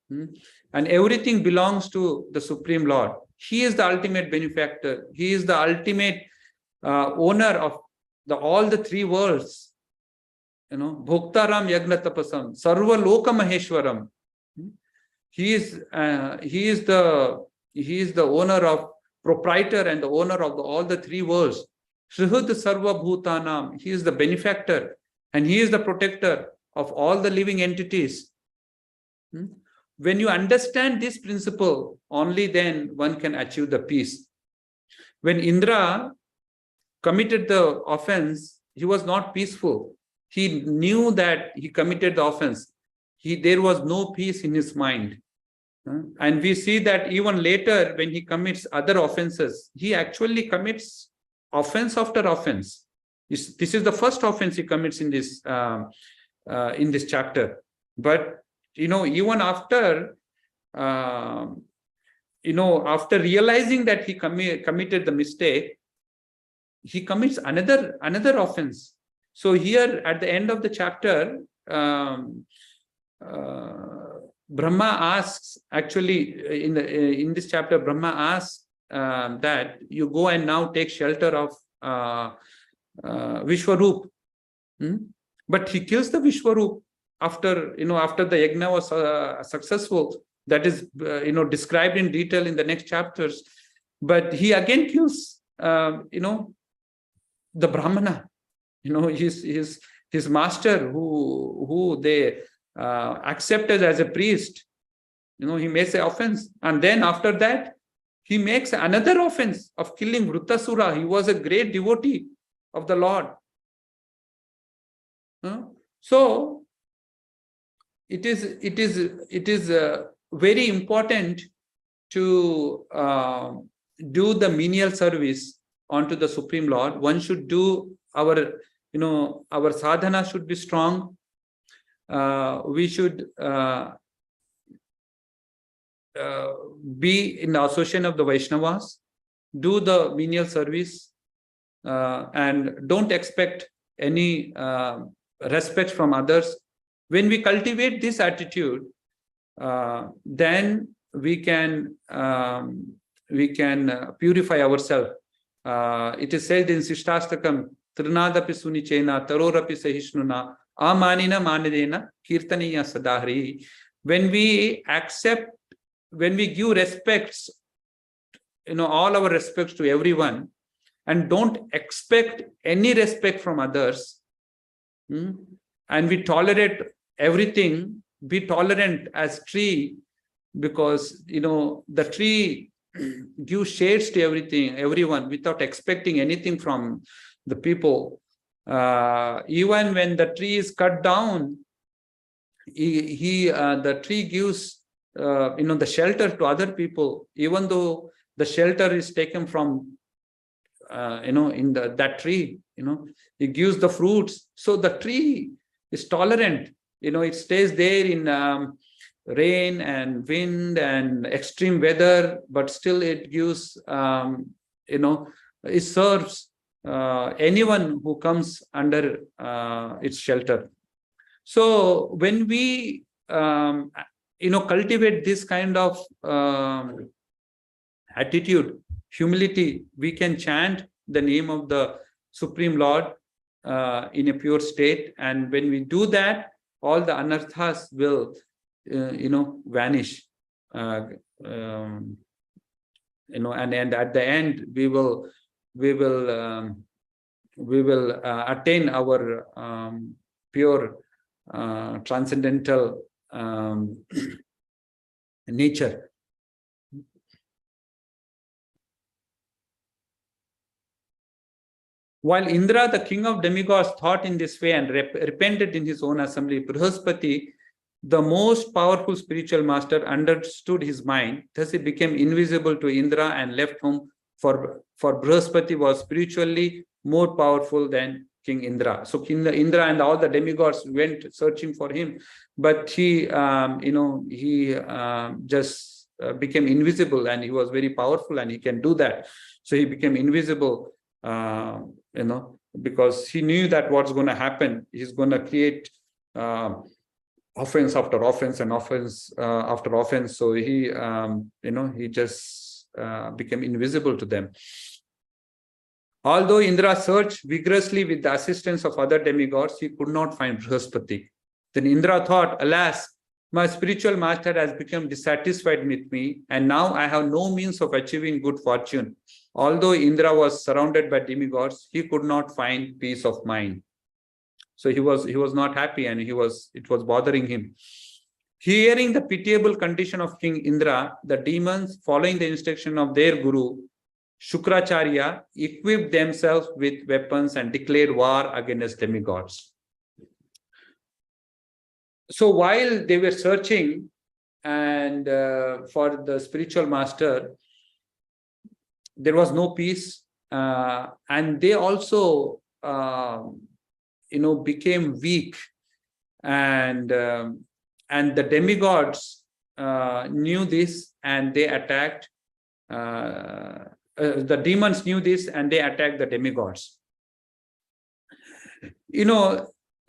S2: And everything belongs to the Supreme Lord. He is the ultimate benefactor. He is the ultimate owner of all the three worlds. Bhoktaram Yagna Tapasam, Sarva Loka Maheshwaram. He is the owner of, proprietor and the owner of all the three worlds. Shrihud Sarva Bhutanam. He is the benefactor and he is the protector of all the living entities. When you understand this principle, only then one can achieve the peace. When Indra committed the offense, he was not peaceful. He knew that he committed the offense. There was no peace in his mind. And we see that even later when he commits other offenses, he actually commits offense after offense. This is the first offense he commits in this chapter. But even after after realizing that he committed the mistake, he commits another offense. So here at the end of the chapter, Brahma asks, actually in this chapter, Brahma asks that you go and now take shelter of Vishwaroop. But he kills the Vishwaroop after the yajna was successful. That is described in detail in the next chapters. But he again kills the Brahmana, his master who they accepted as a priest. He makes an offense, and then after that he makes another offense of killing Vrittasura. He was a great devotee of the Lord. So it is very important to do the menial service onto the Supreme Lord. One should do our sadhana should be strong. We should be in the association of the Vaishnavas, do the menial service, and don't expect any respect from others. When we cultivate this attitude, then we can purify ourselves. It is said in Sishtastakam, Trinadapi Sunichena, Tarorapi Sahishnuna, Amanina Manidena, Kirtaniya Sadahri. When we give respects, all our respects to everyone, and don't expect any respect from others, and we tolerate everything, be tolerant as tree, because the tree gives shades to everyone without expecting anything from the people. Even when the tree is cut down, the tree gives the shelter to other people, even though the shelter is taken from that tree. It gives the fruits. So the tree is tolerant. It stays there in rain and wind and extreme weather, but still it gives it serves anyone who comes under its shelter. So when we cultivate this kind of attitude, humility, we can chant the name of the Supreme Lord in a pure state. And when we do that, all the anarthas will vanish. And at the end we will attain our pure transcendental nature. While Indra, the king of demigods, thought in this way and repented in his own assembly, Brihaspati, the most powerful spiritual master, understood his mind. Thus he became invisible to Indra and left home, for Brihaspati was spiritually more powerful than King Indra. So King Indra and all the demigods went searching for him, but he just became invisible, and he was very powerful and he can do that. So he became invisible, because he knew that what's going to happen. He's going to create offense after offense and offense after offense. So he just became invisible to them. Although Indra searched vigorously with the assistance of other demigods, he could not find Brihaspati. Then Indra thought, alas, my spiritual master has become dissatisfied with me, and now I have no means of achieving good fortune. Although Indra was surrounded by demigods, he could not find peace of mind. So he was not happy, and it was bothering him. Hearing the pitiable condition of King Indra, the demons, following the instruction of their guru, Shukracharya, equipped themselves with weapons and declared war against demigods. So while they were searching and for the spiritual master, there was no peace, and they also became weak, and the demigods knew this, and they attacked. The demons knew this, and they attacked the demigods.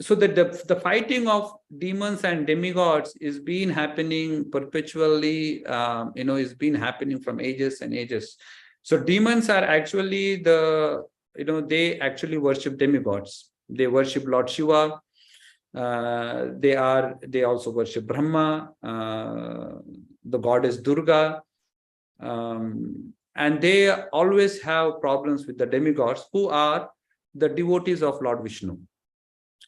S2: So the fighting of demons and demigods is been happening perpetually. It's been happening from ages and ages. So demons are actually they actually worship demigods. They worship Lord Shiva. They also worship Brahma, the goddess Durga, and they always have problems with the demigods, who are the devotees of Lord Vishnu.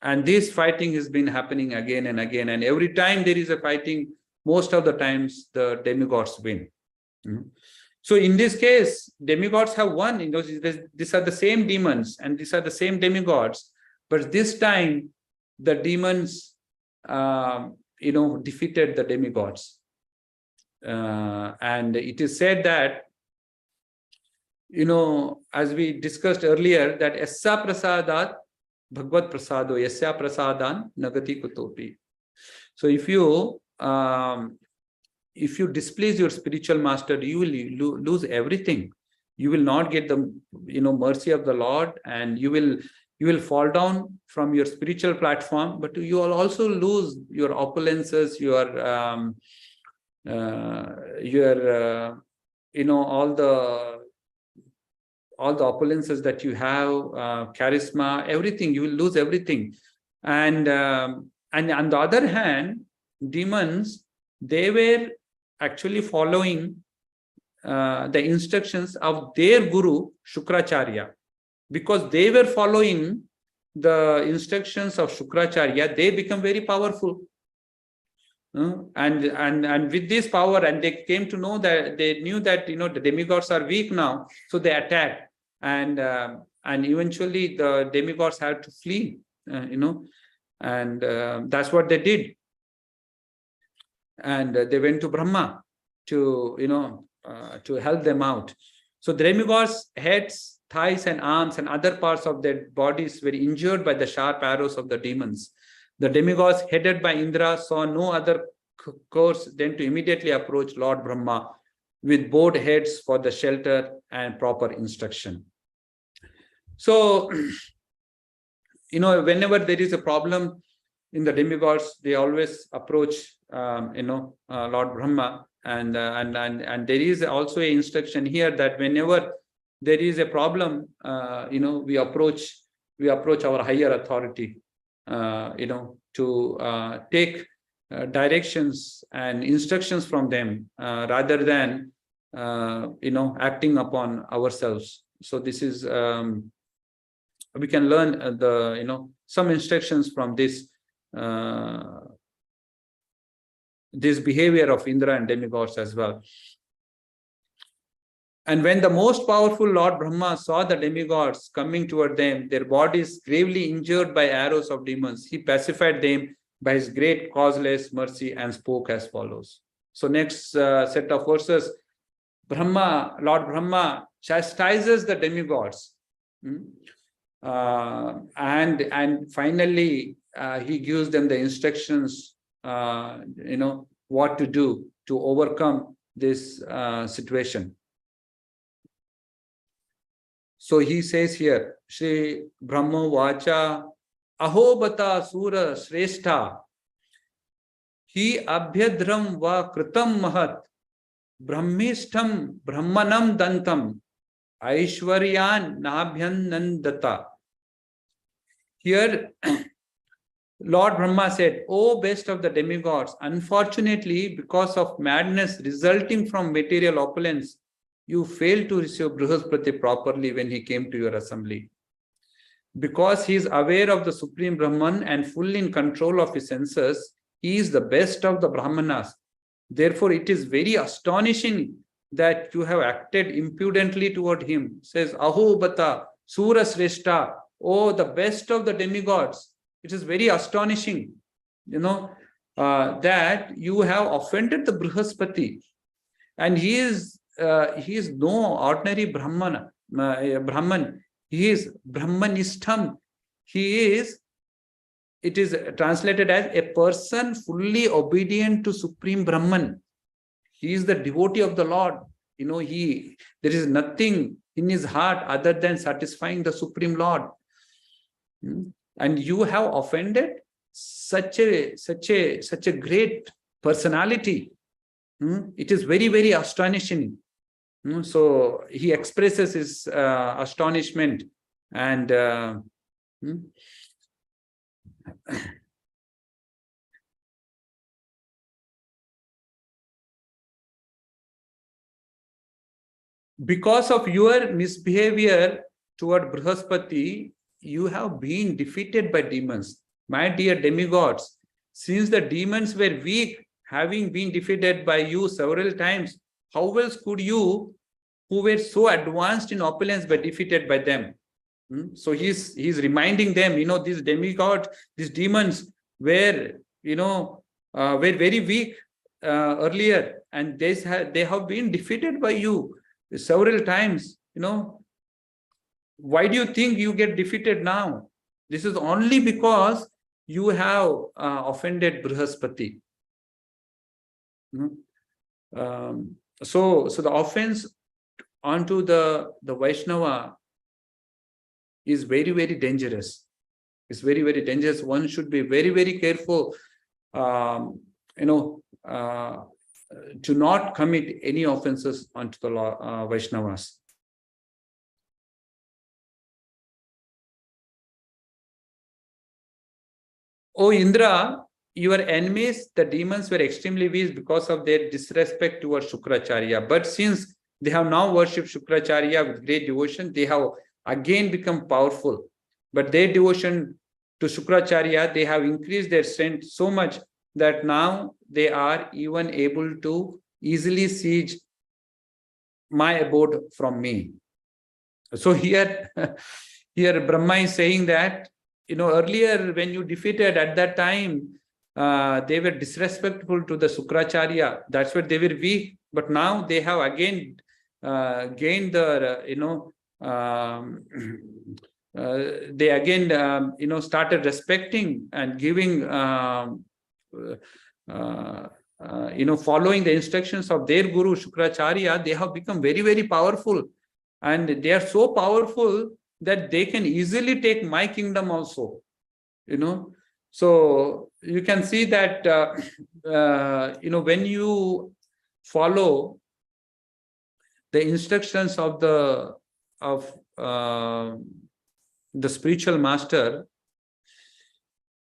S2: And this fighting has been happening again and again. And every time there is a fighting, most of the times the demigods win. So in this case, demigods have won. These are the same demons and these are the same demigods. But this time, the demons, defeated the demigods. And it is said that, as we discussed earlier, that Yasya prasadat Bhagavad prasado Yasya prasadan nagati kutopi. So if you displease your spiritual master, you will lose everything. You will not get the mercy of the Lord, and you will fall down from your spiritual platform, but you will also lose your opulences, all the opulences that you have, charisma, everything. You will lose everything. And on the other hand, demons, they were actually following the instructions of their guru Shukracharya. Because they were following the instructions of Shukracharya, they become very powerful. And with this power, and they came to know that they knew that the demigods are weak now, so they attacked, and eventually the demigods had to flee, and that's what they did. And they went to Brahma to help them out. So the demigods' heads, thighs, and arms, and other parts of their bodies were injured by the sharp arrows of the demons. The demigods, headed by Indra, saw no other course than to immediately approach Lord Brahma with bowed heads for the shelter and proper instruction. So, whenever there is a problem in the demigods, they always approach, Lord Brahma, and there is also an instruction here that whenever there is a problem, we approach our higher authority, to take directions and instructions from them, rather than acting upon ourselves. So this is, we can learn some instructions from this behavior of Indra and demigods as well. And when the most powerful Lord Brahma saw the demigods coming toward them, their bodies gravely injured by arrows of demons, he pacified them by his great causeless mercy and spoke as follows. So next set of verses, Lord Brahma chastises the demigods. And finally, he gives them the instructions, what to do to overcome this situation. So he says here, Shri Brahma Vacha Ahobata Sura Shrestha Hi Abhyadram Va Kritam Mahat Brahmishtam Brahmanam Dantam Aishwaryan Nabhyanandata. Here, Lord Brahma said, O best of the demigods, unfortunately, because of madness resulting from material opulence, you failed to receive Brihaspati properly when he came to your assembly. Because he is aware of the Supreme Brahman and fully in control of his senses, he is the best of the Brahmanas. Therefore, it is very astonishing that you have acted impudently toward him. Says, Aho Bata, Sura Sreshta, oh, the best of the demigods. It is very astonishing, that you have offended the Brihaspati. And he is no ordinary Brahman. He is Brahmanistam. It is translated as a person fully obedient to Supreme Brahman. He is the devotee of the Lord. There is nothing in his heart other than satisfying the Supreme Lord. And you have offended such a great personality. It is very, very astonishing. So he expresses his astonishment and because of your misbehavior toward Brihaspati, you have been defeated by demons. My dear demigods, since the demons were weak, having been defeated by you several times, how else could you, who were so advanced in opulence, be defeated by them? So he's reminding them, these demigods, these demons were, were very weak earlier, and they have been defeated by you several times. Why do you think you get defeated now? This is only because you have offended Brihaspati. So the offense onto the Vaishnava is very, very dangerous. It's very, very dangerous. One should be very, very careful, to not commit any offenses onto the Vaishnavas. O Indra, your enemies, the demons, were extremely weak because of their disrespect towards Shukracharya. But since they have now worshipped Shukracharya with great devotion, they have again become powerful. But their devotion to Shukracharya, they have increased their strength so much that now they are even able to easily siege my abode from me. So here Brahma is saying that, earlier when you defeated at that time, they were disrespectful to the Shukracharya. That's why they were weak. But now they have again gained the, they again, started respecting and giving, following the instructions of their guru Shukracharya. They have become very, very powerful. And they are so powerful that they can easily take my kingdom also, So you can see that, when you follow the instructions of the spiritual master,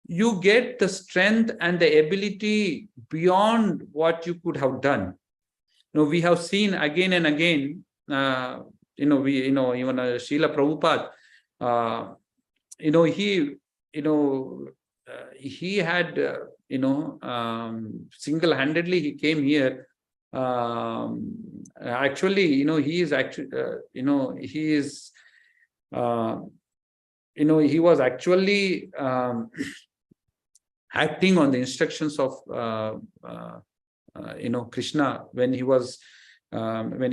S2: you get the strength and the ability beyond what you could have done. We have seen again and again, even Srila Prabhupada, he had, single-handedly he came here. Actually, he is actually, he is, he was actually acting on the instructions of Krishna when he was when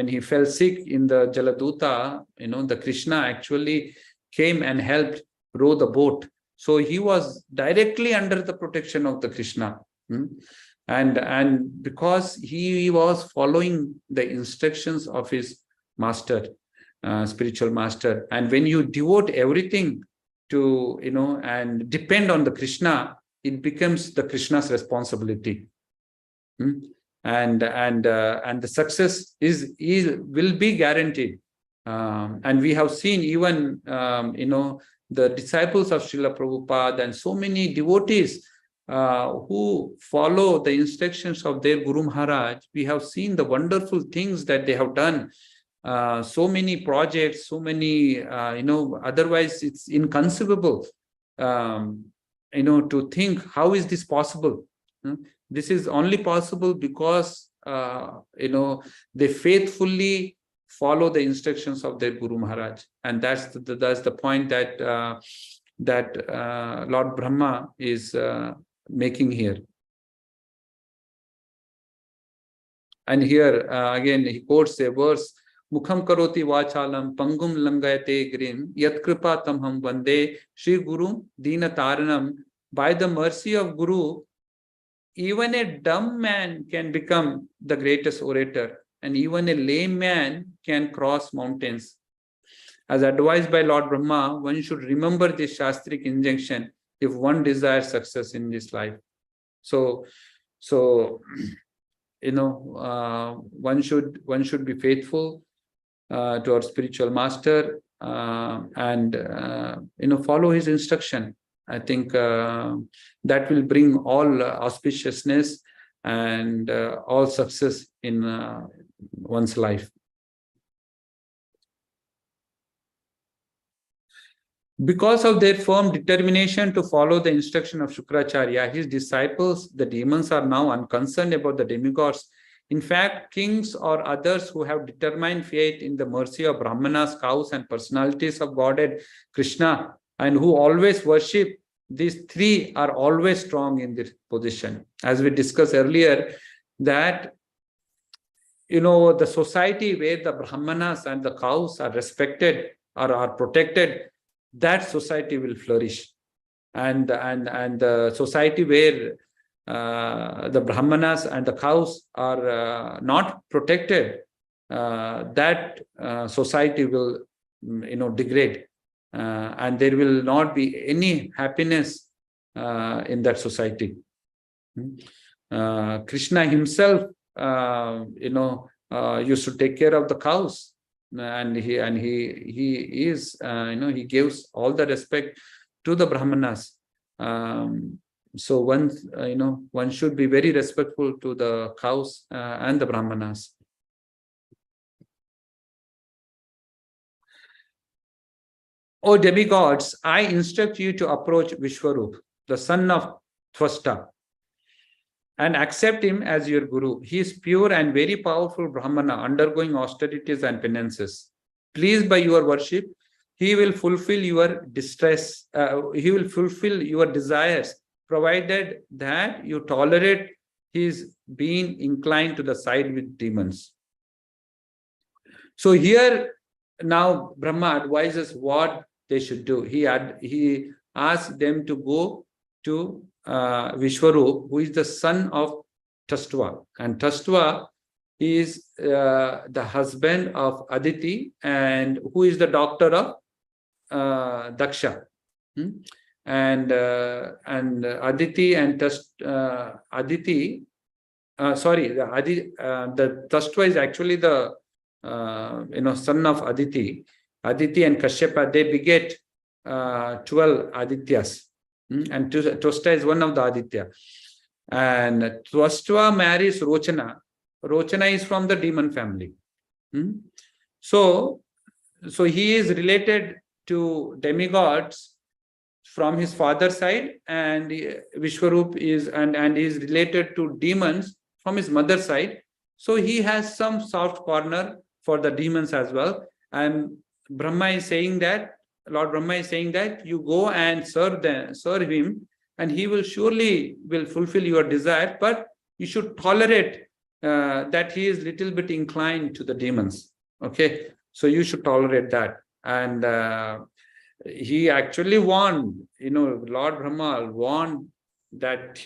S2: he fell sick in the Jaladuta. The Krishna actually came and helped row the boat. So he was directly under the protection of the Krishna. And because he was following the instructions of his master, spiritual master. And when you devote everything to, and depend on the Krishna, it becomes the Krishna's responsibility. And the success will be guaranteed. And we have seen even, the disciples of Srila Prabhupada and so many devotees who follow the instructions of their Guru Maharaj. We have seen the wonderful things that they have done. So many projects, so many, otherwise it's inconceivable, to think, how is this possible? This is only possible because, they faithfully follow the instructions of their Guru Maharaj. And that's the point that, Lord Brahma is making here. And here, again, he quotes a verse, Mukham karoti vachalam pangum langayate grim yat kripa tam ham vande Shri Guru Dina Taranam. By the mercy of Guru, even a dumb man can become the greatest orator, and even a lame man can cross mountains. As advised by Lord Brahma, one should remember this Shastric injunction if one desires success in this life. So one should be faithful to our spiritual master, and follow his instruction. I think that will bring all auspiciousness and all success in one's life. Because of their firm determination to follow the instruction of Shukracharya, his disciples, the demons, are now unconcerned about the demigods. In fact, kings or others who have determined faith in the mercy of Brahmanas, cows, and personalities of Godhead Krishna, and who always worship, these three are always strong in this position. As we discussed earlier, that the society where the Brahmanas and the cows are respected or are protected, that society will flourish. And the society where the Brahmanas and the cows are not protected, that society will degrade, and there will not be any happiness in that society. Krishna himself used to take care of the cows, and he is he gives all the respect to the Brahmanas. So one should be very respectful to the cows and the Brahmanas. O demigods, I instruct you to approach Vishwarup, the son of Tvasta, and accept him as your guru. He is pure and very powerful Brahmana, undergoing austerities and penances. Pleased by your worship, he will fulfill your distress. He will fulfill your desires, provided that you tolerate his being inclined to the side with demons. So here now Brahma advises what they should do. He asked them to go to Vishwarup, who is the son of Tastva. And Tastva He is the husband of Aditi, and who is the doctor of Daksha. And Aditi and Aditi, sorry, the Tastva is actually the son of Aditi. Aditi and Kashyapa, they beget 12 Adityas, and Twasta is one of the Aditya. And Twasta marries Rochana. Rochana is from the demon family. So he is related to demigods from his father's side, and Vishwarup is and is related to demons from his mother's side. So he has some soft corner for the demons as well. And Brahma is saying that, Lord Brahma is saying that you go and serve him, and he will surely fulfill your desire, but you should tolerate that he is little bit inclined to the demons. Okay, so you should tolerate that. And he actually warned, Lord Brahma warned that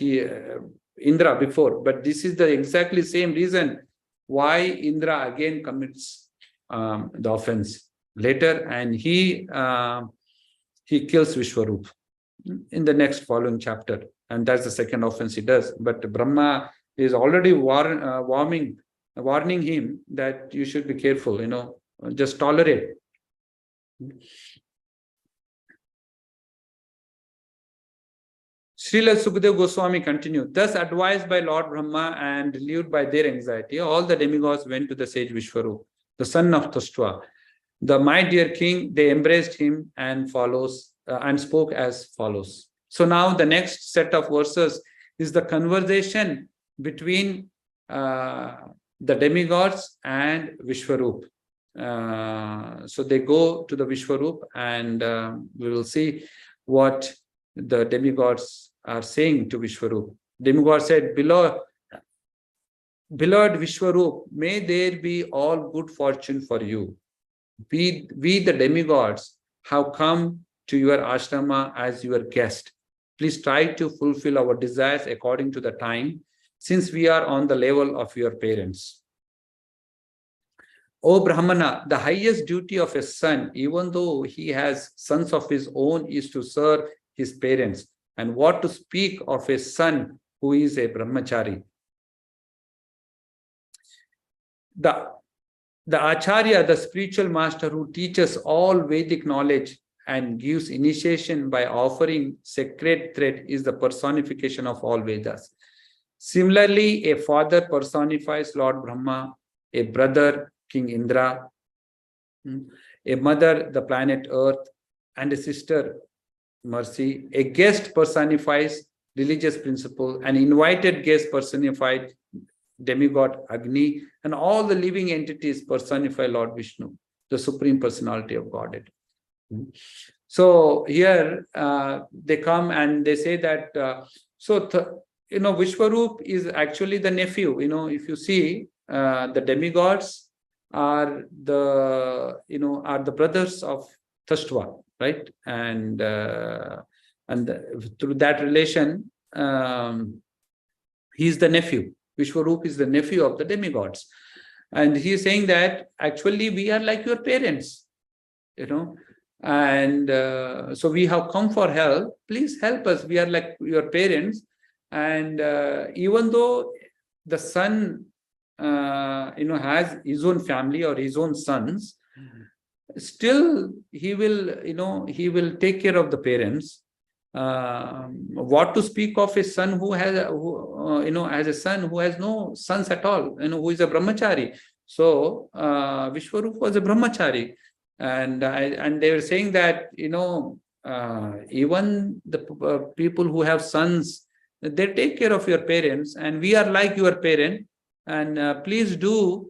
S2: Indra before, but this is the exactly same reason why Indra again commits the offense later, and he kills Vishwarup in the next following chapter, and that's the second offense he does. But Brahma is already warning him that you should be careful, just tolerate. Srila Sukhdev Goswami continued, thus advised by Lord Brahma and relieved by their anxiety, all the demigods went to the sage Vishwarup, the son of Tastva. The my dear king, they embraced him and spoke as follows. So now the next set of verses is the conversation between the demigods and Vishwarup. So they go to the Vishwarup, and we will see what the demigods are saying to Vishwarup. Demigod said, beloved Vishwarup, may there be all good fortune for you. We the demigods have come to your ashrama as your guest. Please try to fulfill our desires according to the time, since we are on the level of your parents. O Brahmana, the highest duty of a son, even though he has sons of his own, is to serve his parents. And what to speak of a son who is a brahmachari? The Acharya, the spiritual master who teaches all Vedic knowledge and gives initiation by offering sacred thread, is the personification of all Vedas. Similarly, a father personifies Lord Brahma, a brother, King Indra, a mother, the planet Earth, and a sister, Mercy. A guest personifies religious principle, an invited guest personified demigod Agni, and all the living entities personify Lord Vishnu, the supreme personality of Godhead. So here they come and they say that Vishwarup is actually the nephew. If you see, the demigods are the brothers of Tastva, right? And through that relation, he is the nephew. Vishwarup is the nephew of the demigods, and he is saying that actually we are like your parents, and so we have come for help. Please help us. We are like your parents, and even though the son has his own family or his own sons, still he will take care of the parents. What to speak of a son who has a son who has no sons at all, who is a brahmachari. So Vishwarup was a brahmachari, and they were saying that even the people who have sons, they take care of your parents, and we are like your parent, and please do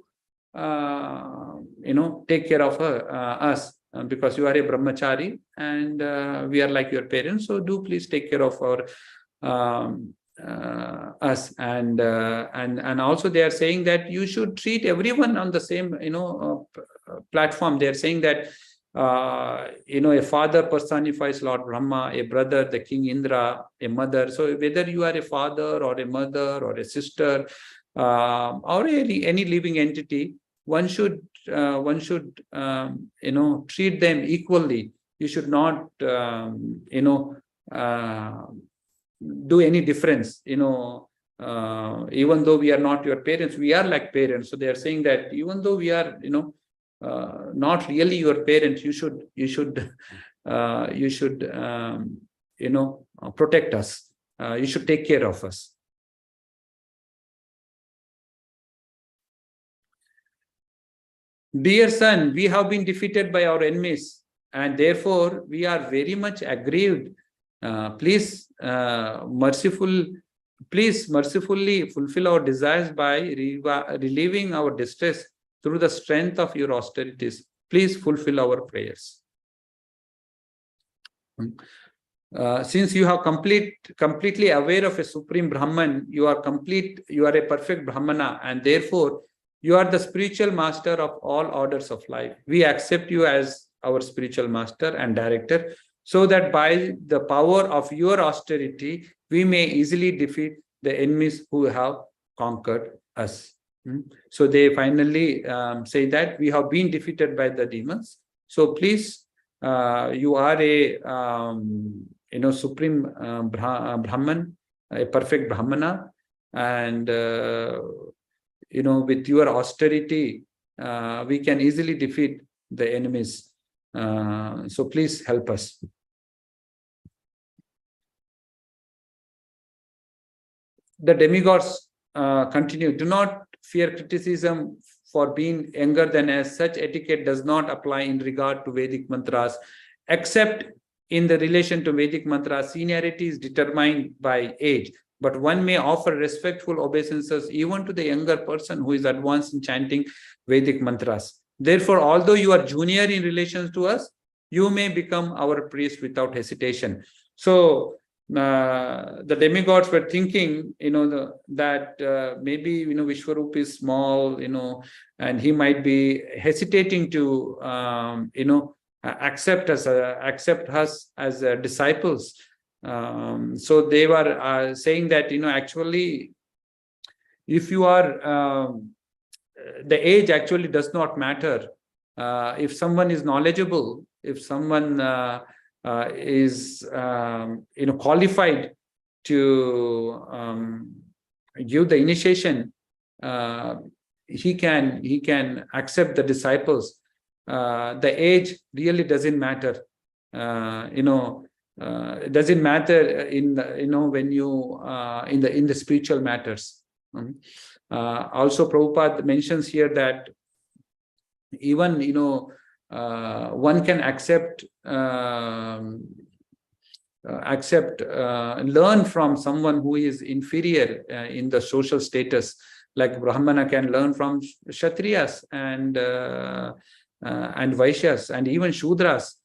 S2: take care of us, because you are a brahmachari, and we are like your parents, so do please take care of our us. And also they are saying that you should treat everyone on the same platform. They are saying that a father personifies Lord Brahma, a brother the King Indra, a mother. So whether you are a father or a mother or a sister, or any living entity, one should treat them equally. You should not do any difference. Even though we are not your parents, we are like parents. So they are saying that even though we are not really your parents, you should protect us. You should take care of us. Dear son, we have been defeated by our enemies, and therefore we are very much aggrieved. Please mercifully fulfill our desires by relieving our distress through the strength of your austerities. Please fulfill our prayers. Since you have completely aware of a supreme Brahman, you are a perfect Brahmana, and therefore you are the spiritual master of all orders of life. We accept you as our spiritual master and director, so that by the power of your austerity, we may easily defeat the enemies who have conquered us. So they finally say that we have been defeated by the demons. So please, you are a supreme Brahman, a perfect Brahmana, and with your austerity, we can easily defeat the enemies. So please help us. The demigods continue. Do not fear criticism for being younger than us. Such etiquette does not apply in regard to Vedic mantras, except in the relation to Vedic mantras. Seniority is determined by age, but one may offer respectful obeisances even to the younger person who is advanced in chanting Vedic mantras. Therefore, although you are junior in relation to us, you may become our priest without hesitation. So the demigods were thinking, that maybe Vishwarup is small, and he might be hesitating to accept us as disciples. So they were saying that actually, if you are the age actually does not matter. If someone is knowledgeable, if someone is qualified to give the initiation, he can accept the disciples. The age really doesn't matter. It doesn't matter in when you in the spiritual matters. Also, Prabhupada mentions here that even one can learn from someone who is inferior in the social status, like Brahmana can learn from Kshatriyas and Vaishyas and even Shudras,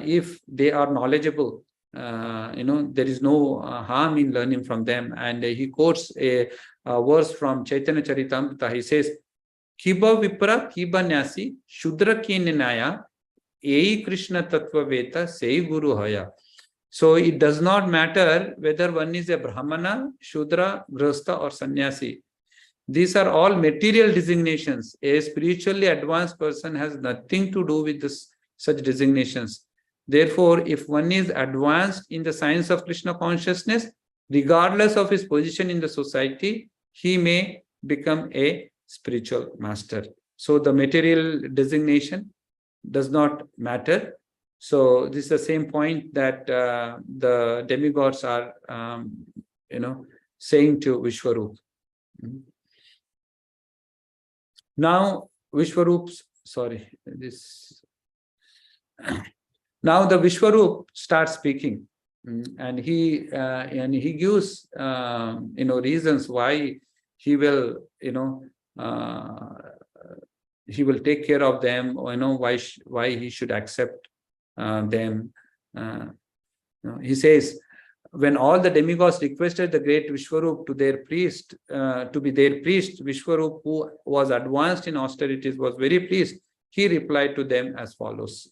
S2: if they are knowledgeable. There is no harm in learning from them. And he quotes a verse from Chaitanya Charitamrita. He says, Kiba Vipra Kiba Nyasi Shudra Kinaya Ei Krishna Tattva Veta Sei Guru Haya. So it does not matter whether one is a Brahmana, Shudra, Grihastha or Sannyasi. These are all material designations. A spiritually advanced person has nothing to do with such designations. Therefore, if one is advanced in the science of Krishna consciousness, regardless of his position in the society, he may become a spiritual master. So the material designation does not matter. So this is the same point that the demigods are, saying to Vishwarup. Now, Vishwarup, now the Vishwarup starts speaking, and he gives reasons why he will take care of them, why he should accept them. He says, when all the demigods requested the great Vishwarup to be their priest, Vishwarup, who was advanced in austerities, was very pleased. He replied to them as follows.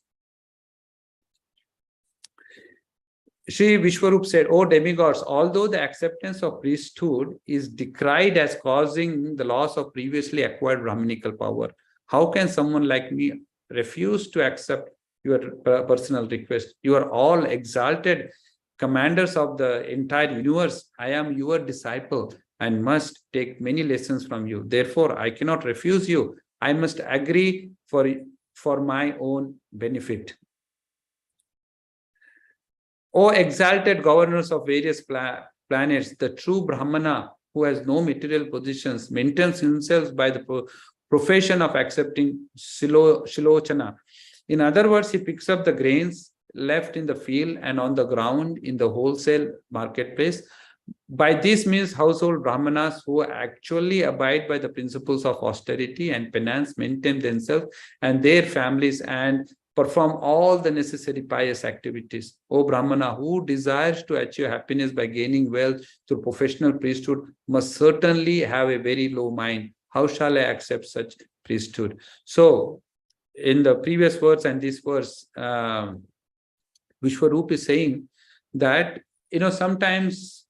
S2: Sri Vishwarup said, "O demigods, although the acceptance of priesthood is decried as causing the loss of previously acquired Brahminical power, how can someone like me refuse to accept your personal request? You are all exalted commanders of the entire universe. I am your disciple and must take many lessons from you. Therefore, I cannot refuse you. I must agree for my own benefit. O exalted governors of various planets, the true Brahmana, who has no material positions, maintains himself by the profession of accepting Shilochana. In other words, he picks up the grains left in the field and on the ground in the wholesale marketplace. By this means, household Brahmanas who actually abide by the principles of austerity and penance maintain themselves and their families and perform all the necessary pious activities. O Brahmana, who desires to achieve happiness by gaining wealth through professional priesthood must certainly have a very low mind. How shall I accept such priesthood?" So, in the previous words and this verse, Vishwarup is saying that, sometimes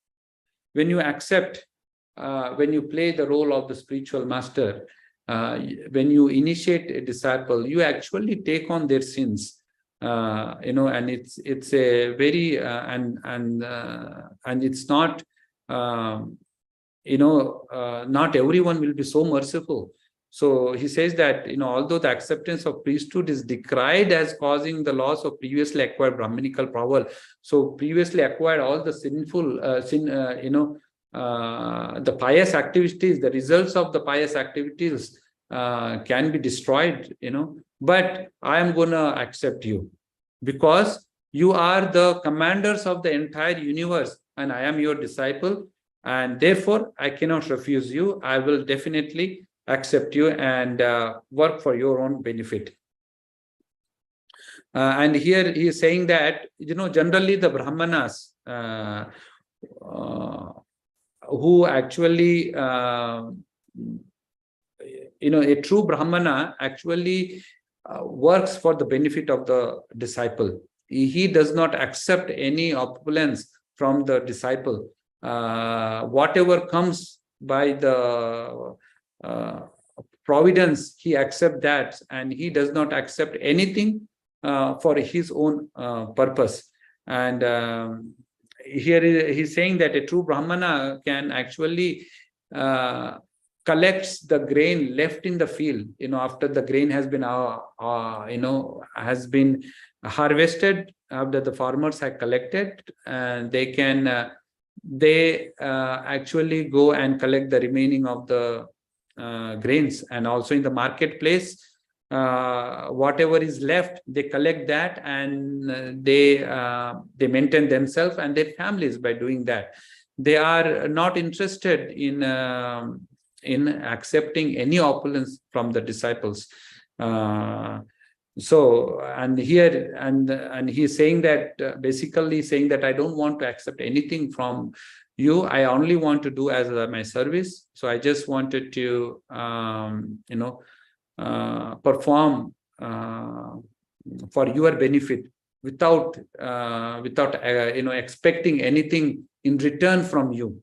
S2: when you accept, when you play the role of the spiritual master, when you initiate a disciple, you actually take on their sins, and it's a very and it's not, not everyone will be so merciful. So he says that, although the acceptance of priesthood is decried as causing the loss of previously acquired Brahminical power, so previously acquired all the sinful the pious activities, the results of the pious activities can be destroyed, but I am going to accept you because you are the commanders of the entire universe and I am your disciple, and therefore I cannot refuse you. I will definitely accept you and work for your own benefit. And here he is saying that, generally the Brahmanas who actually, a true Brahmana actually works for the benefit of the disciple. He does not accept any opulence from the disciple. Whatever comes by the providence, he accepts that, and he does not accept anything for his own purpose. And here he's saying that a true Brahmana can actually collects the grain left in the field, after the grain has been has been harvested, after the farmers have collected, and they can actually go and collect the remaining of the grains, and also in the marketplace, whatever is left, they collect that, and they maintain themselves and their families by doing that. They are not interested in accepting any opulence from the disciples. So, and here, and he's saying that, basically saying that I don't want to accept anything from you. I only want to do as my service. So I just wanted to, perform for your benefit without expecting anything in return from you.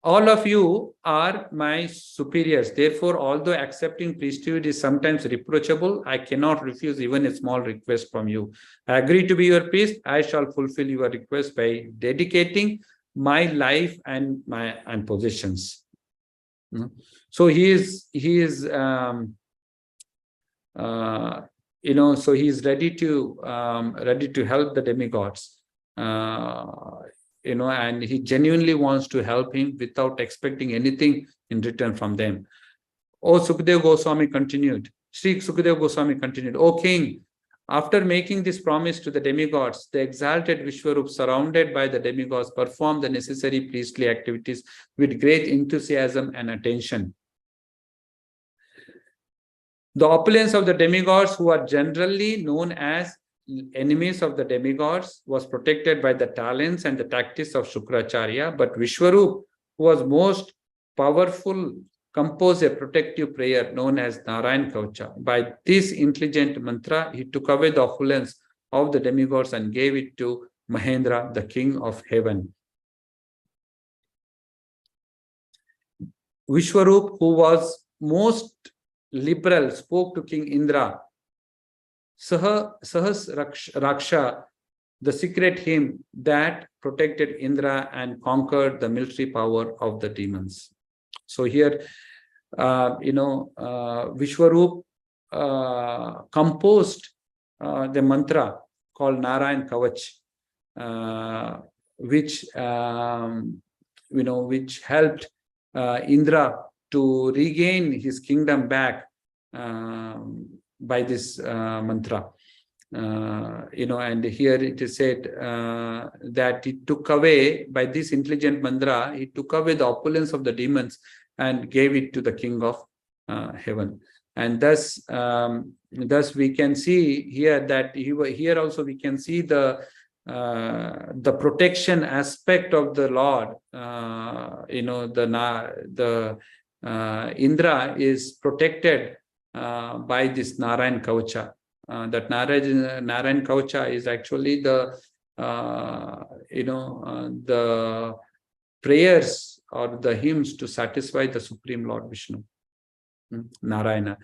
S2: All of you are my superiors. Therefore, although accepting priesthood is sometimes reproachable, I cannot refuse even a small request from you. I agree to be your priest. I shall fulfill your request by dedicating my life and possessions. So he is so he is ready to help the demigods. And he genuinely wants to help him without expecting anything in return from them. O Sukadeva Goswami continued, Sri Sukadeva Goswami continued, O king, after making this promise to the demigods, the exalted Vishwarup, surrounded by the demigods, performed the necessary priestly activities with great enthusiasm and attention. The opulence of the demigods, who are generally known as enemies of the demigods, was protected by the talents and the tactics of Shukracharya, but Vishwarup, who was most powerful composed a protective prayer known as Narayan Kavacha. By this intelligent mantra, he took away the opulence of the demigods and gave it to Mahendra, the king of heaven. Vishwarup, who was most liberal, spoke to King Indra. Sahas Raksha, the secret hymn that protected Indra and conquered the military power of the demons. So here, Vishwarup composed the mantra called Narayan Kavach, which helped Indra to regain his kingdom back by this mantra. And here it is said that he took away, by this intelligent mantra, he took away the opulence of the demons and gave it to the king of heaven. And thus we can see here that here also we can see the protection aspect of the Lord. Indra is protected by this Narayan Kavacha. That Narayan Kavacha is actually the prayers or the hymns to satisfy the Supreme Lord Vishnu, Narayana.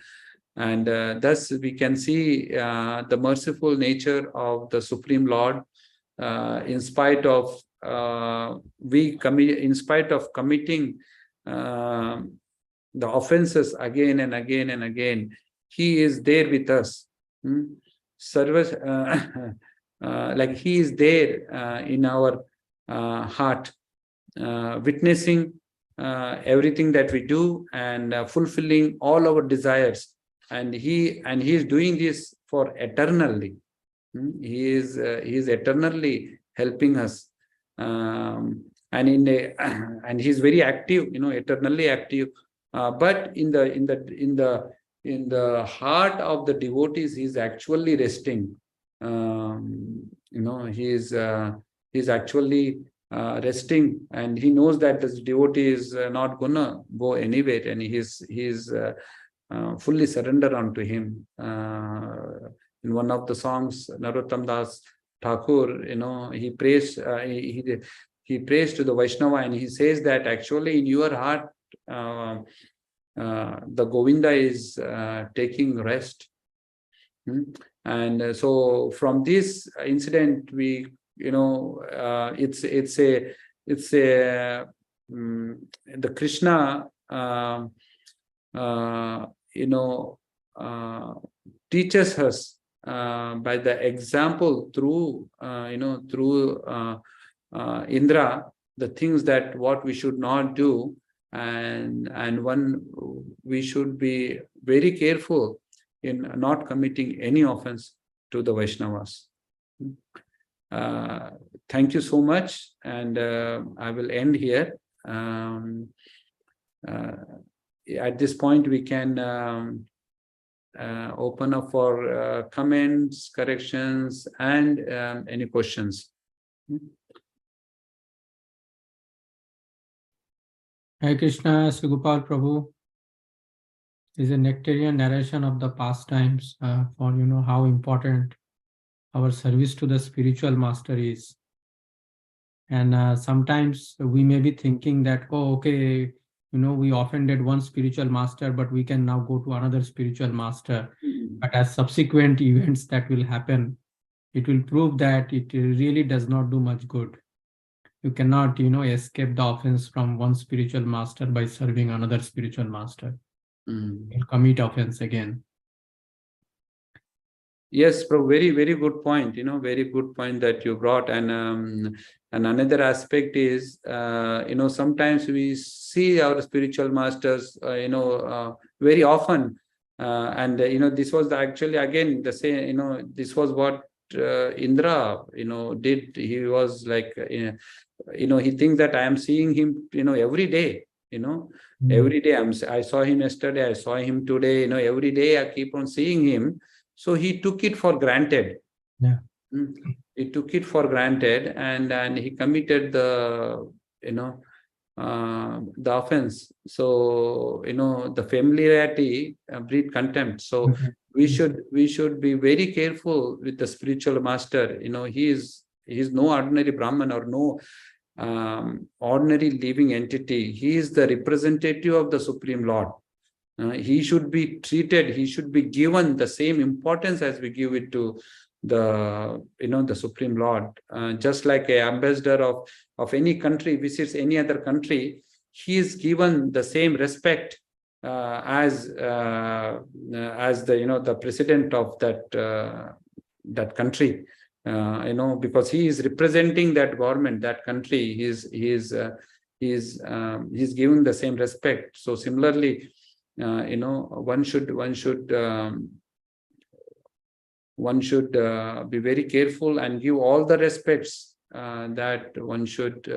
S2: And thus we can see the merciful nature of the Supreme Lord, in spite of committing the offenses again and again and again. He is there with us. Like he is there in our heart, witnessing everything that we do and fulfilling all our desires. And he is doing this for eternally. He is eternally helping us, and he's very active, eternally active. But in the heart of the devotees, he's actually resting. He's actually resting, and he knows that this devotee is not gonna go anywhere, and he's fully surrendered unto him. In one of the songs, Narottam Das Thakur, he prays. He prays to the Vaishnava, and he says that actually in your heart, the Govinda is taking rest. And so from this incident, we, it's the Krishna, teaches us by the example through Indra, the things that what we should not do, and we should be very careful in not committing any offense to the Vaishnavas. Thank you so much, and I will end here. At this point, we can open up for comments, corrections, and any questions.
S1: Hare Krishna, Sri Gopal Prabhu. Is a nectarian narration of the pastimes for how important our service to the spiritual master is. And sometimes we may be thinking that, oh, okay, we offended one spiritual master, but we can now go to another spiritual master. But as subsequent events that will happen, it will prove that it really does not do much good. You cannot, escape the offense from one spiritual master by serving another spiritual master. You'll commit offense again.
S2: Yes, very, very good point. Very good point that you brought. And another aspect is, sometimes we see our spiritual masters, very often. And this was actually again the same. This was what Indra, did. He was like, he thinks that I am seeing him, every day. Every day I saw him yesterday. I saw him today. Every day I keep on seeing him. So he took it for granted.
S1: Yeah.
S2: He took it for granted, and he committed the the offense. So, the familiarity breed contempt. So we should be very careful with the spiritual master. He is no ordinary Brahman or no ordinary living entity. He is the representative of the Supreme Lord. He should be treated, he should be given the same importance as we give it to the Supreme Lord. Just like an ambassador of any country visits any other country, he is given the same respect as the president of that country. Because he is representing that government, that country. He's given the same respect. So similarly, one should be very careful and give all the respects that one should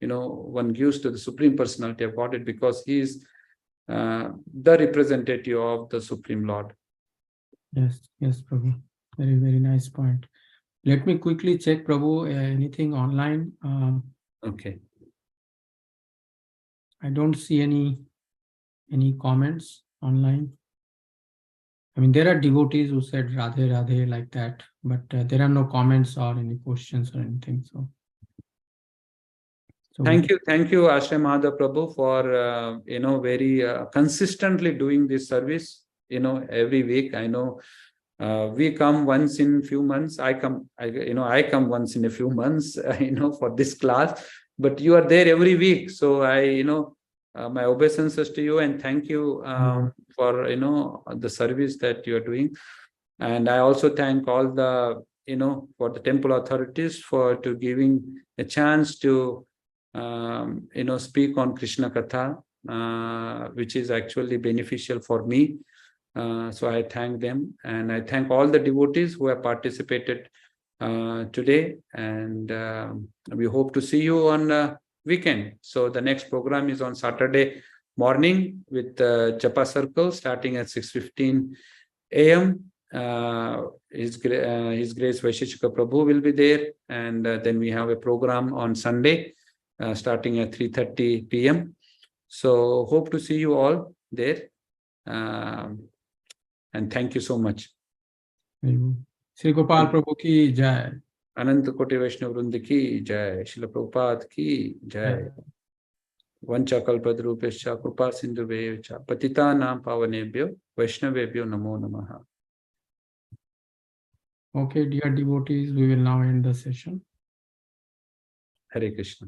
S2: one gives to the Supreme Personality of Godhead, because he is the representative of the Supreme Lord.
S1: Yes, Prabhu. Very, very nice point. Let me quickly check, Prabhu, anything online.
S2: Okay.
S1: I don't see any comments online. I mean, there are devotees who said Radhe Radhe like that, but there are no comments or any questions or anything. So
S2: thank you, Ashray Mahadava Prabhu, for very consistently doing this service. Every week. I know we come once in few months. I come once in a few months. For this class, but you are there every week. So my obeisances to you, and thank you for the service that you are doing. And I also thank all the for the temple authorities for giving a chance to speak on Krishna Katha, which is actually beneficial for me. So I thank them, and I thank all the devotees who have participated today, and we hope to see you on weekend. So the next program is on Saturday morning with Japa Circle starting at 6:15 a.m. His Grace Vaisheshika Prabhu will be there, and then we have a program on Sunday starting at 3:30 p.m. So hope to see you all there. And thank you so much.
S1: Shri Gopal Prabhu ki jai.
S2: Anant Koti Vaishnav Vrinda ki jai. Srila Prabhupada ki jai. Vancha kalpadrupescha krupa sindhuvecha patita nam pavanebhyo Vaishnavebhyo namo namaha.
S1: Okay, dear devotees, we will now end the session.
S2: Hare Krishna.